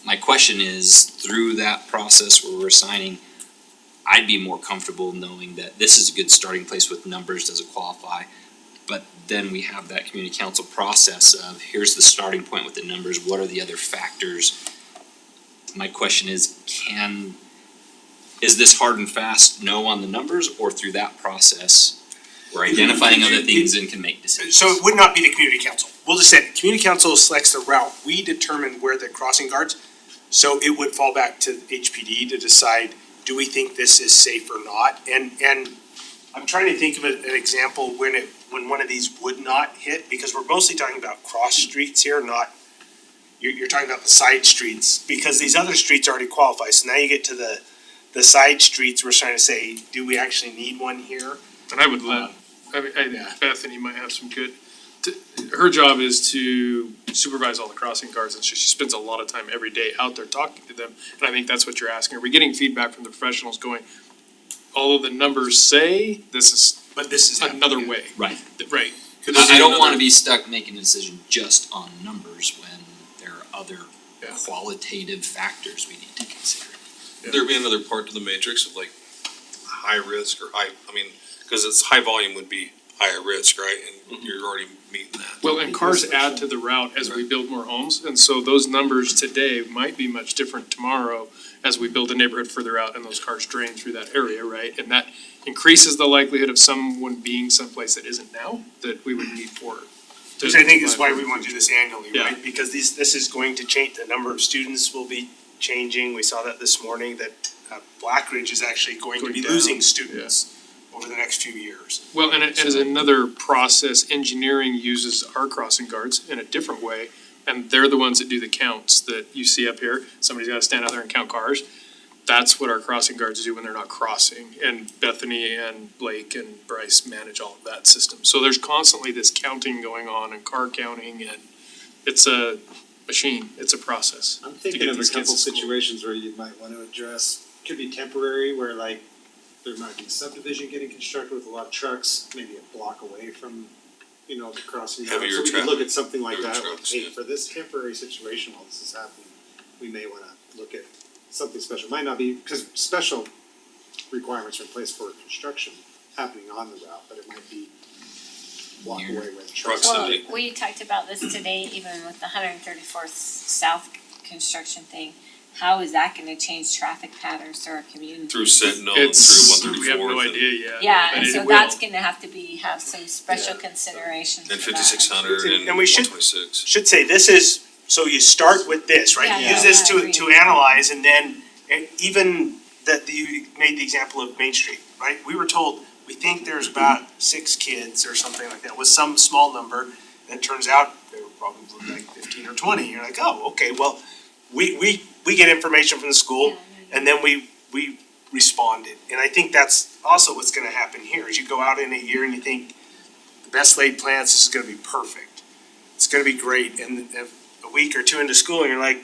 my question is, through that process where we're assigning, I'd be more comfortable knowing that this is a good starting place with numbers, does it qualify? But then we have that community council process of, here's the starting point with the numbers, what are the other factors? My question is this hard and fast no on the numbers, or through that process, we're identifying other things and can make decisions? So it would not be the community council. We'll just say, community council selects the route. We determine where the crossing guards, so it would fall back to HPD to decide, do we think this is safe or not? And I'm trying to think of an example when one of these would not hit, because we're mostly talking about cross streets here, not, you're talking about the side streets, because these other streets already qualify. So now you get to the side streets, we're trying to say, do we actually need one here? And I would let, I think Bethany might have some good, her job is to supervise all the crossing guards, and she spends a lot of time every day out there talking to them, and I think that's what you're asking. Are we getting feedback from the professionals going, all of the numbers say this is another happening. way? Right. Right. I don't wanna be stuck making a decision just on numbers when there are other Yeah. qualitative factors we need to consider. There be another part to the matrix of like high risk or cause it's high volume would be higher risk, right? And you're already meeting that. Well, and cars add to the route as we build more homes, and so those numbers today might be much different tomorrow as we build a neighborhood further out and those cars drain through that area, right? And that increases the likelihood of someone being someplace that isn't now, that we would need for. Which I think is why we want to do this annually, Yeah. right? Because this is going to change, the number of students will be changing. We saw that this morning, that Black Ridge is actually going to be Going down, losing students over the next few years. Well, and it is another process, engineering uses our crossing guards in a different way, and they're the ones that do the counts that you see up here. Somebody's gotta stand out there and count cars. That's what our crossing guards do when they're not crossing, and Bethany and Blake and Bryce manage all of that system. So there's constantly this counting going on and car counting, and it's a machine, it's a process. I'm to thinking get of a these kids couple to school. situations where you might wanna address, could be temporary, where like there might be subdivision getting constructed with a lot of trucks, maybe a block away from, the crossing. Heavier So we could traffic, look at something like heavier that, like, trucks, hey, yeah. for this temporary situation while this is happening, we may wanna look at something special. Might not be, because special requirements are in place for construction happening on the route, but it might be walk Near. away where the trucks. Proximity. Well, we talked about this today, even with the 134th South construction thing. How is that gonna change traffic patterns to our community? Through Sentinel and It's, through we have 134th no and idea yet, Yeah, but and it so will. that's gonna have to have some special consideration for that. 5600 and And we should- 126. Should say, this is, so you start with this, right? Yeah, Use this yeah, I agree. to analyze, and then, and even that you made the example of Main Street, right? We were told, we think there's about 6 kids or something like that, with some small number, and it turns out there were probably like 15 or 20. You're like, oh, okay, well, we get information from the school, and then we responded. And I think that's also what's gonna happen here, is you go out in a year and you think, the best laid plans, this is gonna be perfect. It's gonna be great, and if a week or two into school, and you're like,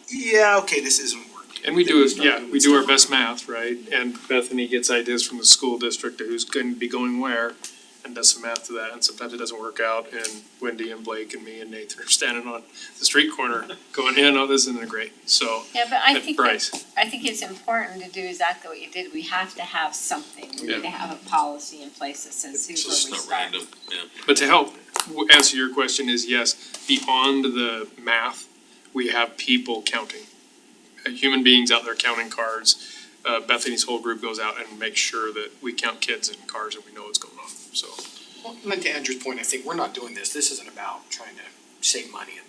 yeah, okay, this isn't working. And we do, we do our best math, right? And Bethany gets ideas from the school district of who's going to be going where, and does some math to that, and sometimes it doesn't work out, and Wendy and Blake and me and Nathan are standing on the street corner going, yeah, no, this isn't great, so. Yeah, but I and think Bryce, it's important to do exactly what you did. We have to have something. We need to have a policy in place that says So here's it's where we not start. random, yeah. but to help answer your question is yes, beyond the math, we have people counting. Human beings out there counting cars. Bethany's whole group goes out and makes sure that we count kids and cars and we know what's going on, so. Well, and to Andrew's point, I think we're not doing this, this isn't about trying to save money and,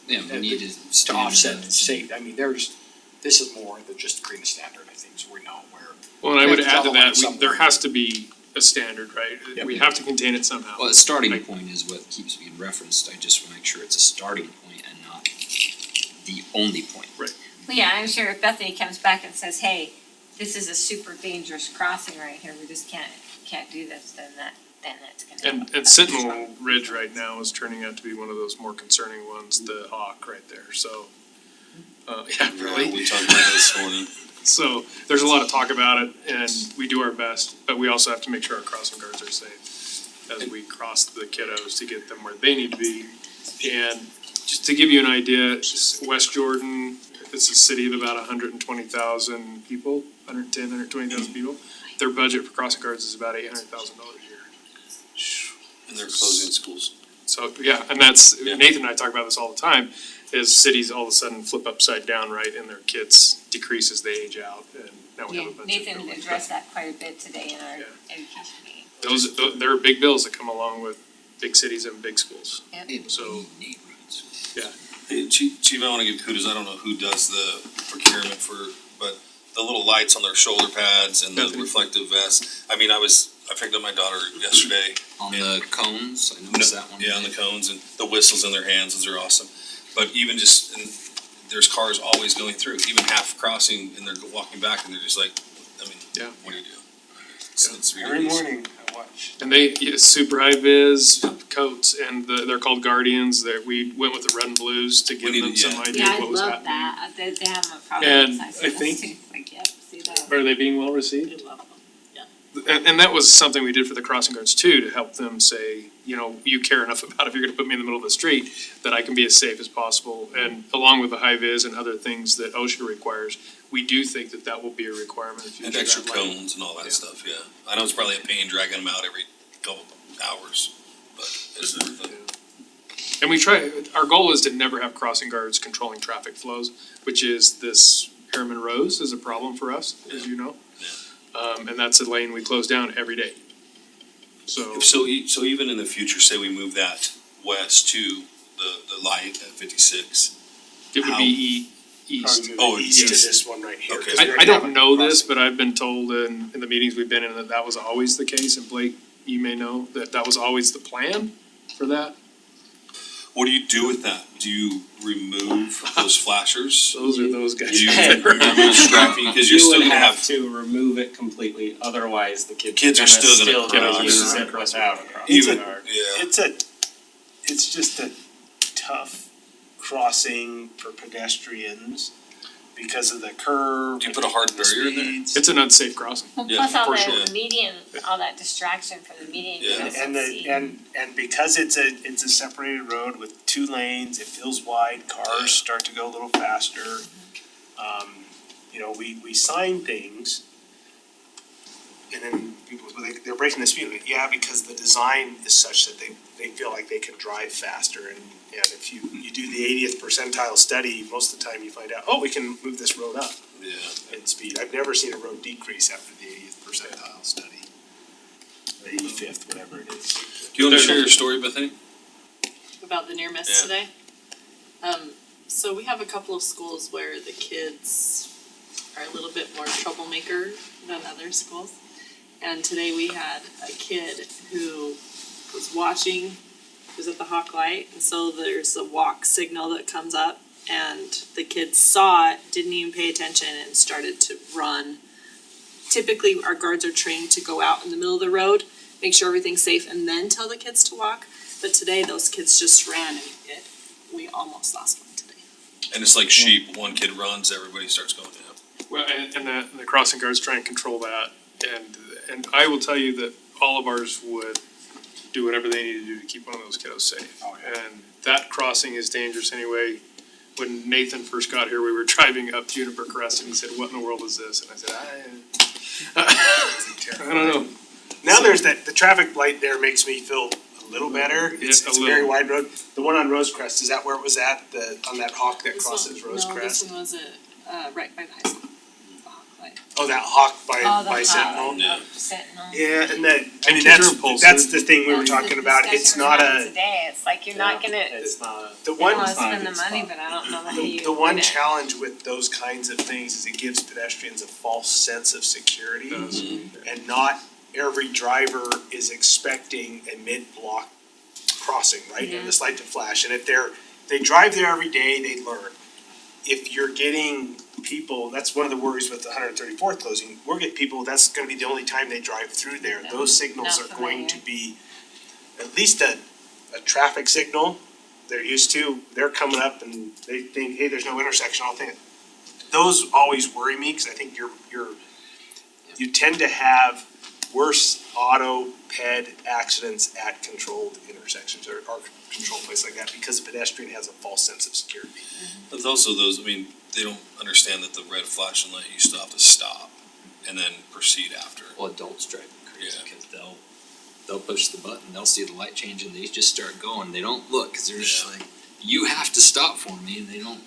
Yeah, we need to to standard offset and that. save, I mean, this is more than just creating a standard, I think, so we know where. Well, and I We would have to add to draw the line that, there somewhere. has to be a standard, right? Yep. We have to contain it somehow. Well, the starting Like- point is what keeps being referenced, I just wanna make sure it's a starting point and not the only point. Well, yeah, I'm sure if Bethany comes back and says, hey, this is a super dangerous crossing right here, we just can't do this, then that's gonna. And Sentinel Ridge right now is turning out to be one of those more concerning ones, the Hawk right there, so. Yeah, really? We talked about that this morning. So there's a lot of talk about it and we do our best, but we also have to make sure our crossing guards are safe as we cross the kiddos to get them where they need to be. And just to give you an idea, West Jordan, it's a city of about 120,000 people, 120,000 people. Their budget for crossing guards is about $800,000 a year. And they're closing schools. So, yeah, and that's, Yeah. Nathan and I talk about this all the time, is cities all of a sudden flip upside down, right, and their kids decrease as they age out, and now we have Yeah, a bunch of Nathan buildings. addressed that quite a bit today in our Yeah. education meeting. There are big bills that come along with big cities and big schools. So- Neighborhoods. Hey, Chief, I wanna give kudos, I don't know who does the procurement but the little lights on their shoulder pads and the Bethany. reflective vests. I mean, I picked up my daughter yesterday. On Yeah. the cones, I noticed that one. Yeah, on the cones and the whistles in their hands, those are awesome. But even just, and there's cars always going through, even half crossing and they're walking back and they're just like, I mean, Yeah. what do you do? So it's Every really, morning, I watch. And they, super high vis coats, and they're called Guardians, we went with the red and blues to give We need them to- some yeah. idea Yeah, of I what was love happening. that, they have them at probably And size I for us think- too. Like, yep, see that. Are they being well received? I love them. And that was something we did for the crossing guards too, to help them say, you care enough about if you're gonna put me in the middle of the street, that I can be as safe as possible. And along with the high vis and other things that OSHA requires, we do think that that will be a requirement in the future. and extra that lighting. cones and all Yeah. that stuff, yeah. I know it's probably a pain dragging them out every couple hours, but it's worth it. And our goal is to never have crossing guards controlling traffic flows, which is this Harriman Rose is a problem for us, as you know. And that's a lane we close down every day. So, So even in the future, say we move that west to the light at 56, it would be east. Oh, East to east. this one right here. Okay. 'cause we're I gonna have don't a know this, crossing. but I've been told in the meetings we've been in that was always the case, and Blake, you may know that was always the plan for that. what do you do with that? Do you remove those flashers? Those are those guys. Do you remove striping, cause you're You still would gonna have, to remove it completely, otherwise the kids Kids are still gonna gonna cross. use Yeah. it without a crossing Even- guard. yeah, It's just a tough crossing for pedestrians because of the curve. Do you put a hard and the barrier in there? speeds. It's an unsafe crossing. Well, Yeah, plus all for the sure. median, all that distraction for the median Yeah. kids And don't the, see. and because it's a separated road with 2 lanes, it feels wide, cars start to go a little faster. We sign things, And then people, they're breaking the speed limit, yeah, because the design is such that they feel like they can drive faster, and if you do the 80th percentile study, most of the time you find out, oh, we can move this road up in speed. I've never seen a road decrease after the 80th percentile study. The 85th, whatever it is. Do you wanna share your story, Bethany? About the near miss Yeah. today. So we have a couple of schools where the kids are a little bit more troublemaker than other schools. And today we had a kid who was watching, was at the Hawk Light, and so there's a walk signal that comes up, and the kid saw it, didn't even pay attention, and started to run. Typically, our guards are trained to go out in the middle of the road, make sure everything's safe, and then tell the kids to walk. But today, those kids just ran, and we almost lost one today. And it's like sheep, one kid runs, everybody starts going down. Well, and the crossing guards try and control that, and I will tell you that all of ours would do whatever they need to do to keep one of those kiddos safe. Oh, yeah. And that crossing is dangerous anyway. When Nathan first got here, we were driving up Juniper Crest, and he said, "What in the world is this?" And I said, I don't know. Now there's the traffic light there makes me feel a little better. It's Yeah, a very wide road. The one on Rosecrest, is that where it was at, on that hawk that crosses No, this Rosecrest? one was right by the high school, the Hawk Light. Oh, that hawk Oh, the by Sentinel? Yeah. Sentinel. Yeah, and that, I mean, Kids are impulsive. that's the thing we were talking about, it's not Today, it's like you're not gonna, It's not the you wanna one, spend the money, but I don't know how you the one win it. challenge with those kinds of things is it gives pedestrians a false sense of security. And not every driver is expecting a mid-block crossing, right, and this light to flash, and if they drive there every day, they learn. If you're getting people, that's one of the worries with the 134th closing, we're getting people, that's gonna be the only time they drive through there, No, those signals not are going to familiar. be at least a traffic signal they're used to, they're coming up and they think, hey, there's no intersection, I'll think. Those always worry me, cause I think you tend to have worse auto ped accidents at controlled intersections or controlled places like that because a pedestrian has a false sense of security. But also those, I mean, they don't understand that the red flashing light, you still have to stop and then proceed after. Well, adults drive me crazy, Yeah. cause they'll push the button, they'll see the light change and they just start going, they don't look, cause they're just Yeah. like, you have to stop for me, and they don't,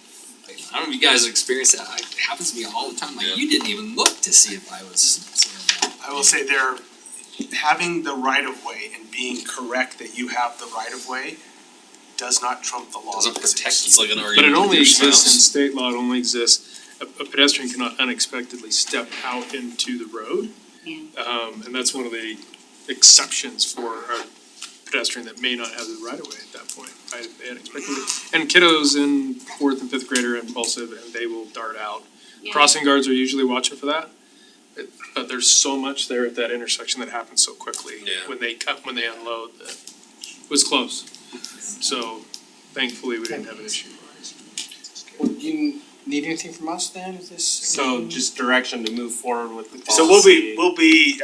like, I don't know if you guys experience that, it happens to me all the time, like, Yeah. you didn't even look to see if I was saying that. I will say having the right of way and being correct that you have the right of way does not trump the law. Doesn't that protect exists. It's like an But argument it with only your exists in spouse. state law, it only exists, a pedestrian cannot unexpectedly step out into the road. And that's one of the exceptions for a pedestrian that may not have the right of way at that point, right, if they unexpectedly. And kiddos in fourth and fifth grade are impulsive and they will dart out. Yeah. Crossing guards are usually watching for that. But there's so much there at that intersection that happens so quickly Yeah. when they unload that it was close. So thankfully, we didn't have an issue. Well, do you need anything from us then, is this? So just direction to move forward with the policy. So we'll be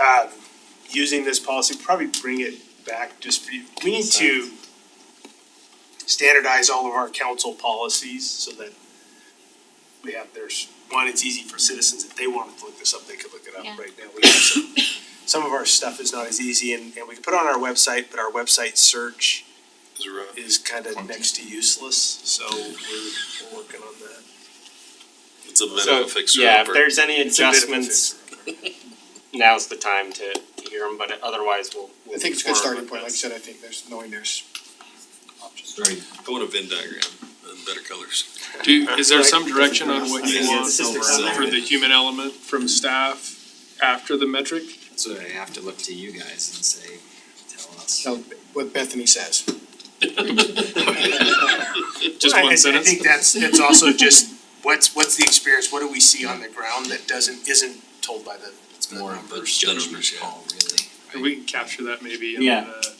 using this policy, probably bring it back just for you. We need to standardize all of our council policies so that we have, it's easy for citizens, if they wanted to look this up, they could look it up Yeah. right now. We have some of our stuff is not as easy and we can put it on our website, but our website search Is it right? is kind of next to useless, so we're working on that. It's a bit So, of a fixer yeah, if upper. there's any It's a bit of a adjustments, fixer. now's the time to hear them, but otherwise we'll I think it's a good move forward starting with point, like I this. said, I think there's options. Right. I want a Venn diagram and better colors. Is there some direction on what you Yeah, want it's just for the human element from staff after the metric? So I have to look to you guys and say, tell us. Tell what Bethany says. Just I one sentence? think it's also just, what's the experience, what do we see on the ground that isn't told by the It's more of a numbers. judgment call, really. And we can capture that maybe in Yeah. the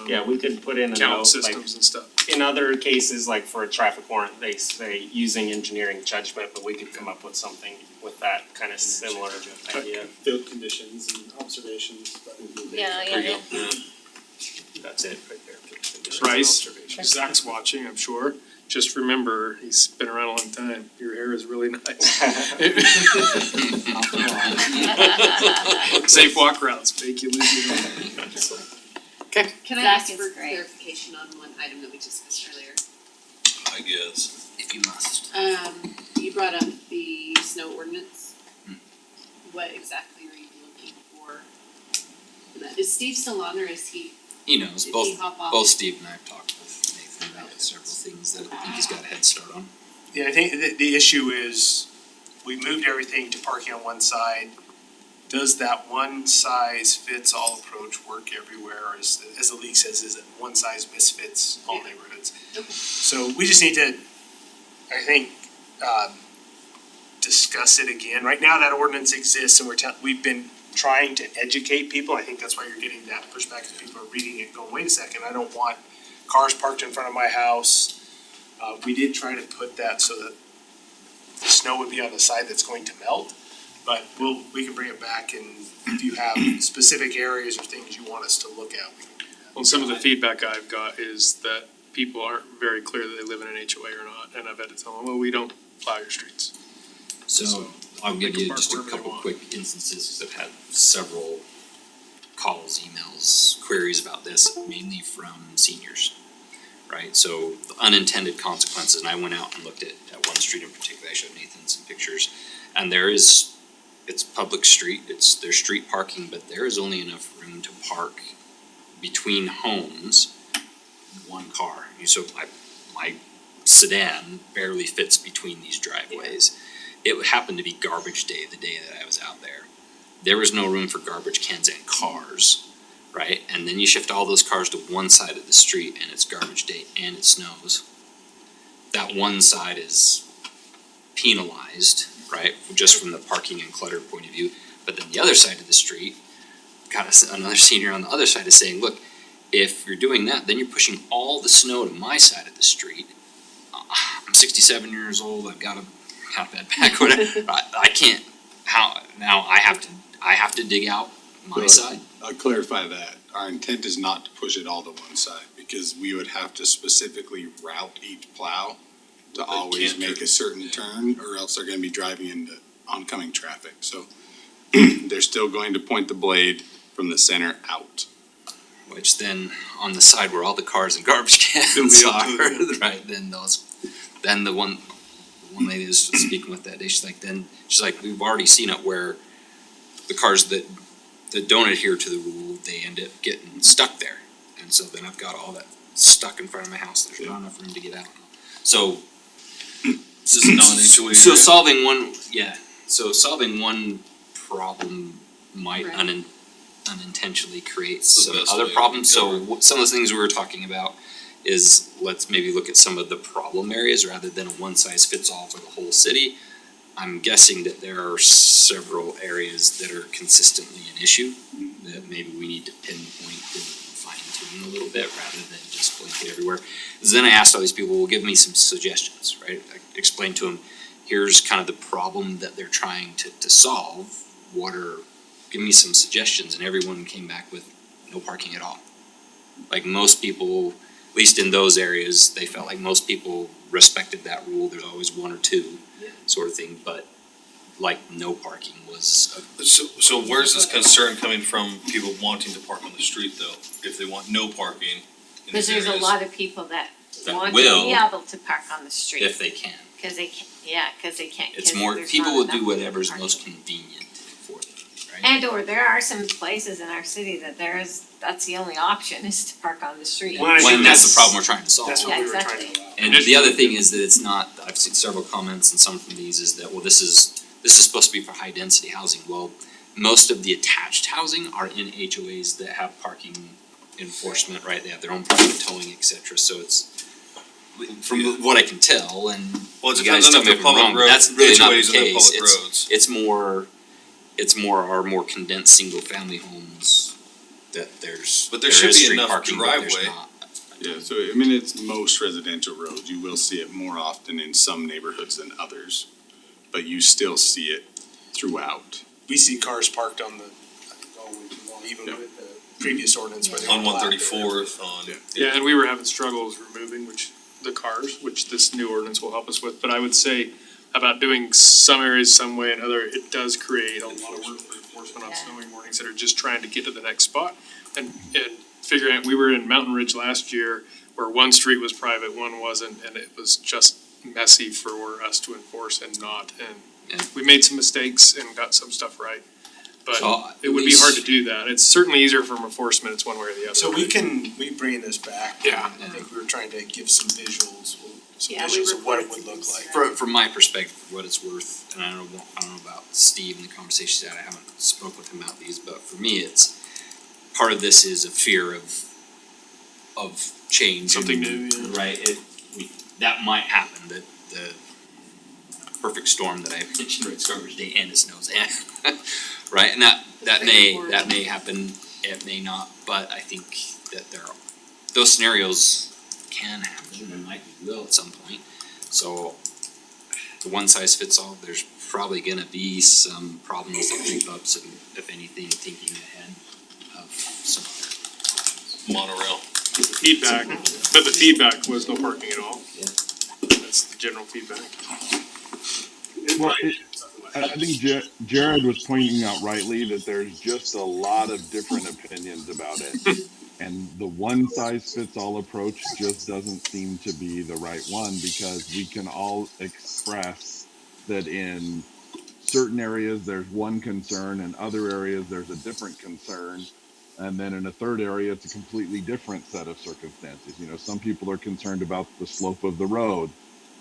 Yeah, we could put in a count note, like, systems and stuff. in other cases, like for a traffic warrant, they say using engineering judgment, but we could come up with something with that kind of similar idea. Field conditions and observations, but. Yeah, There you go. That's it right there. Bryce, Zach's watching, I'm sure. just remember, he's been around a long time, your hair is really nice. Safe walk routes, make you lose your mind. Can I Zach ask is for great. clarification on one item that we discussed earlier? I guess. If you must. You brought up the snow ordinance. What exactly are you looking for? Is Steve still on or is he, He knows, did both, he hop off? both Steve and I have talked with Nathan about several things that I think he's got a head start on. Yeah, I think the issue is, we moved everything to parking on one side. Does that one size fits all approach work everywhere, or as the league says, is it one size misfits all neighborhoods? Okay. So we just need to, I think, discuss it again. Right now, that ordinance exists and we've been trying to educate people. I think that's why you're getting that pushback, because people are reading it going, wait a second, I don't want cars parked in front of my house. We did try to put that so that the snow would be on the side that's going to melt. But we can bring it back, and if you have specific areas or things you want us to look at, we can do that. Well, some of the feedback I've got is that people aren't very clear that they live in an HOA or not, and I've had to tell them, well, we don't plow your streets. So I'll they give can you park just a wherever they couple want. quick instances, because I've had several calls, emails, queries about this, mainly from seniors. Right, so the unintended consequences, and I went out and looked at one street in particular, I showed Nathan some pictures, and it's public street, there's street parking, but there is only enough room to park between homes, one car. So my sedan barely fits between these driveways. It happened to be garbage day, the day that I was out there. There was no room for garbage cans and cars, right? And then you shift all those cars to one side of the street and it's garbage day and it snows. That one side is penalized, right, just from the parking and clutter point of view. But then the other side of the street, another senior on the other side is saying, look, if you're doing that, then you're pushing all the snow to my side of the street. I'm 67 years old, I've got a bad back, whatever. I can't, now I have to dig out my Well, side. I'll clarify that. Our intent is not to push it all to one side, because we would have to specifically route each plow to always can't make turn. a certain turn, or else they're gonna be driving into oncoming traffic, so they're still going to point the blade from the center out. Which then, on the side where all the cars and garbage cans They'll be are, up to right, then the one lady was speaking with that day, she's like, we've already seen it where the cars that don't adhere to the rule, they end up getting stuck there. And so then I've got all that stuck in front of my house, there's not enough room to get out. So, This is non-HOA. so solving one problem might Right. unintentionally create It's the some best other way to problems. cover So some of the things we were talking about is let's maybe look at some of the problem areas rather than a one size fits all for the whole city. I'm guessing that there are several areas that are consistently an issue that maybe we need to pinpoint and fine tune a little bit rather than just blanket everywhere. Then I asked all these people, well, give me some suggestions, right? I explained to them, here's kind of the problem that they're trying to solve. Give me some suggestions, and everyone came back with no parking at all. Like most people, at least in those areas, they felt like most people respected that rule, there's always one or two sort of thing, but like no parking was So where's this concern coming from, people wanting to park on the street though, if they want no parking in Cause these there's a areas? lot of people that That want to will. be able to park on the street, if they can. cause they can't, cause they can't, It's 'cause more, there's people not will enough do whatever's parking. most convenient for them, right? And or there are some places in our city that that's the only option is to park on the street. Well, I Well, think and that's the that's- problem we're trying to solve. That's what Yeah, we were trying to exactly. allow. And the other thing is that it's not, I've seen several comments and some from these is that, well, this is supposed to be for high density housing. Well, most of the attached housing are in HOAs that have parking enforcement, right? They have their own private towing, et cetera, so it's from what I can tell, and Well, it you guys depends on tell if me they're if I'm wrong, public but roads, that's really not the HOAs and they're case. public roads. It's more our more condensed single family homes that But there should is be street enough parking, but there's driveway. not. Yeah, so I mean, it's most residential roads, you will see it more often in some neighborhoods than others, but you still see it throughout. We see cars parked on even Yeah. with the previous ordinance where they were On allowed 134th, on. Yeah. Yeah, and we were having struggles removing, which the cars, which this new ordinance will help us with, but I would say about doing some areas some way and other, it does create a lot of work for enforcement on Yeah. snowy mornings that are just trying to get to the next spot. And figuring out, we were in Mountain Ridge last year where one street was private, one wasn't, and it was just messy for us to enforce and not, Yeah. and we made some mistakes and got some stuff right. But So, it would be hard to do that. It's certainly easier from enforcement, it's one way or the other. So we bring this back. Yeah. I think we were trying to give some visuals, Yeah, we of what it recorded would some look things. like. From my perspective, for what it's worth, and I don't know about Steve and the conversations that I haven't spoke with him about these, but for me, it's, part of this is a fear of change. Something and- new, yeah. Right, that might happen, the perfect storm that I mentioned, right, it's garbage day and it snows, and, right, and that may happen, it may not, but I think that those scenarios can happen and likely will at some point. So the one size fits all, there's probably gonna be some problems that creep up, and if anything, thinking ahead of some Monorail. But the feedback was no parking at all. Yeah. That's the general feedback. Well, I think Jared was pointing out rightly that there's just a lot of different opinions about it. And the one size fits all approach just doesn't seem to be the right one, because we can all express that in certain areas there's one concern, in other areas there's a different concern. And then in a third area, it's a completely different set of circumstances. You know, some people are concerned about the slope of the road,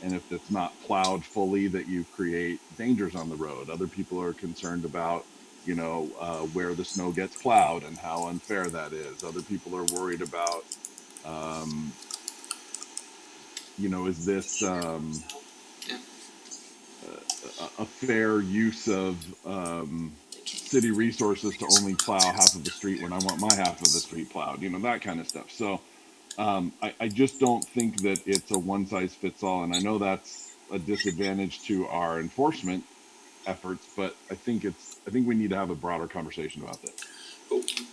and if it's not plowed fully, that you create dangers on the road. Other people are concerned about, you know, where the snow gets plowed and how unfair that is. Other people are worried about, you know, is this a fair use of city resources to only plow half of the street when I want my half of the street plowed, you know, that kind of stuff. So I just don't think that it's a one size fits all, and I know that's a disadvantage to our enforcement efforts, but I think we need to have a broader conversation about this.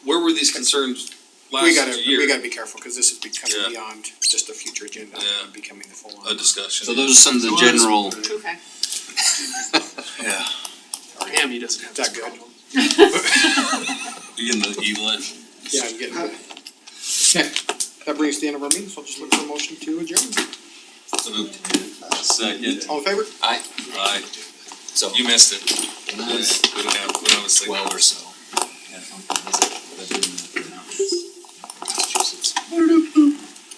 Where were these concerns We last gotta year? be careful, cause this is becoming Yeah. beyond just a future agenda, Yeah. and becoming the full A on. discussion. So those are some of the general, Okay. Yeah. Damn, he doesn't have That this good? problem. You getting the evil edge? Yeah, I'm getting it. Okay, that brings us to the end of our meeting, so I'll just look for a motion to adjourn. So moved. Second. All in favor? Aye. so You missed it. when I was We don't have a signal. 12 or so,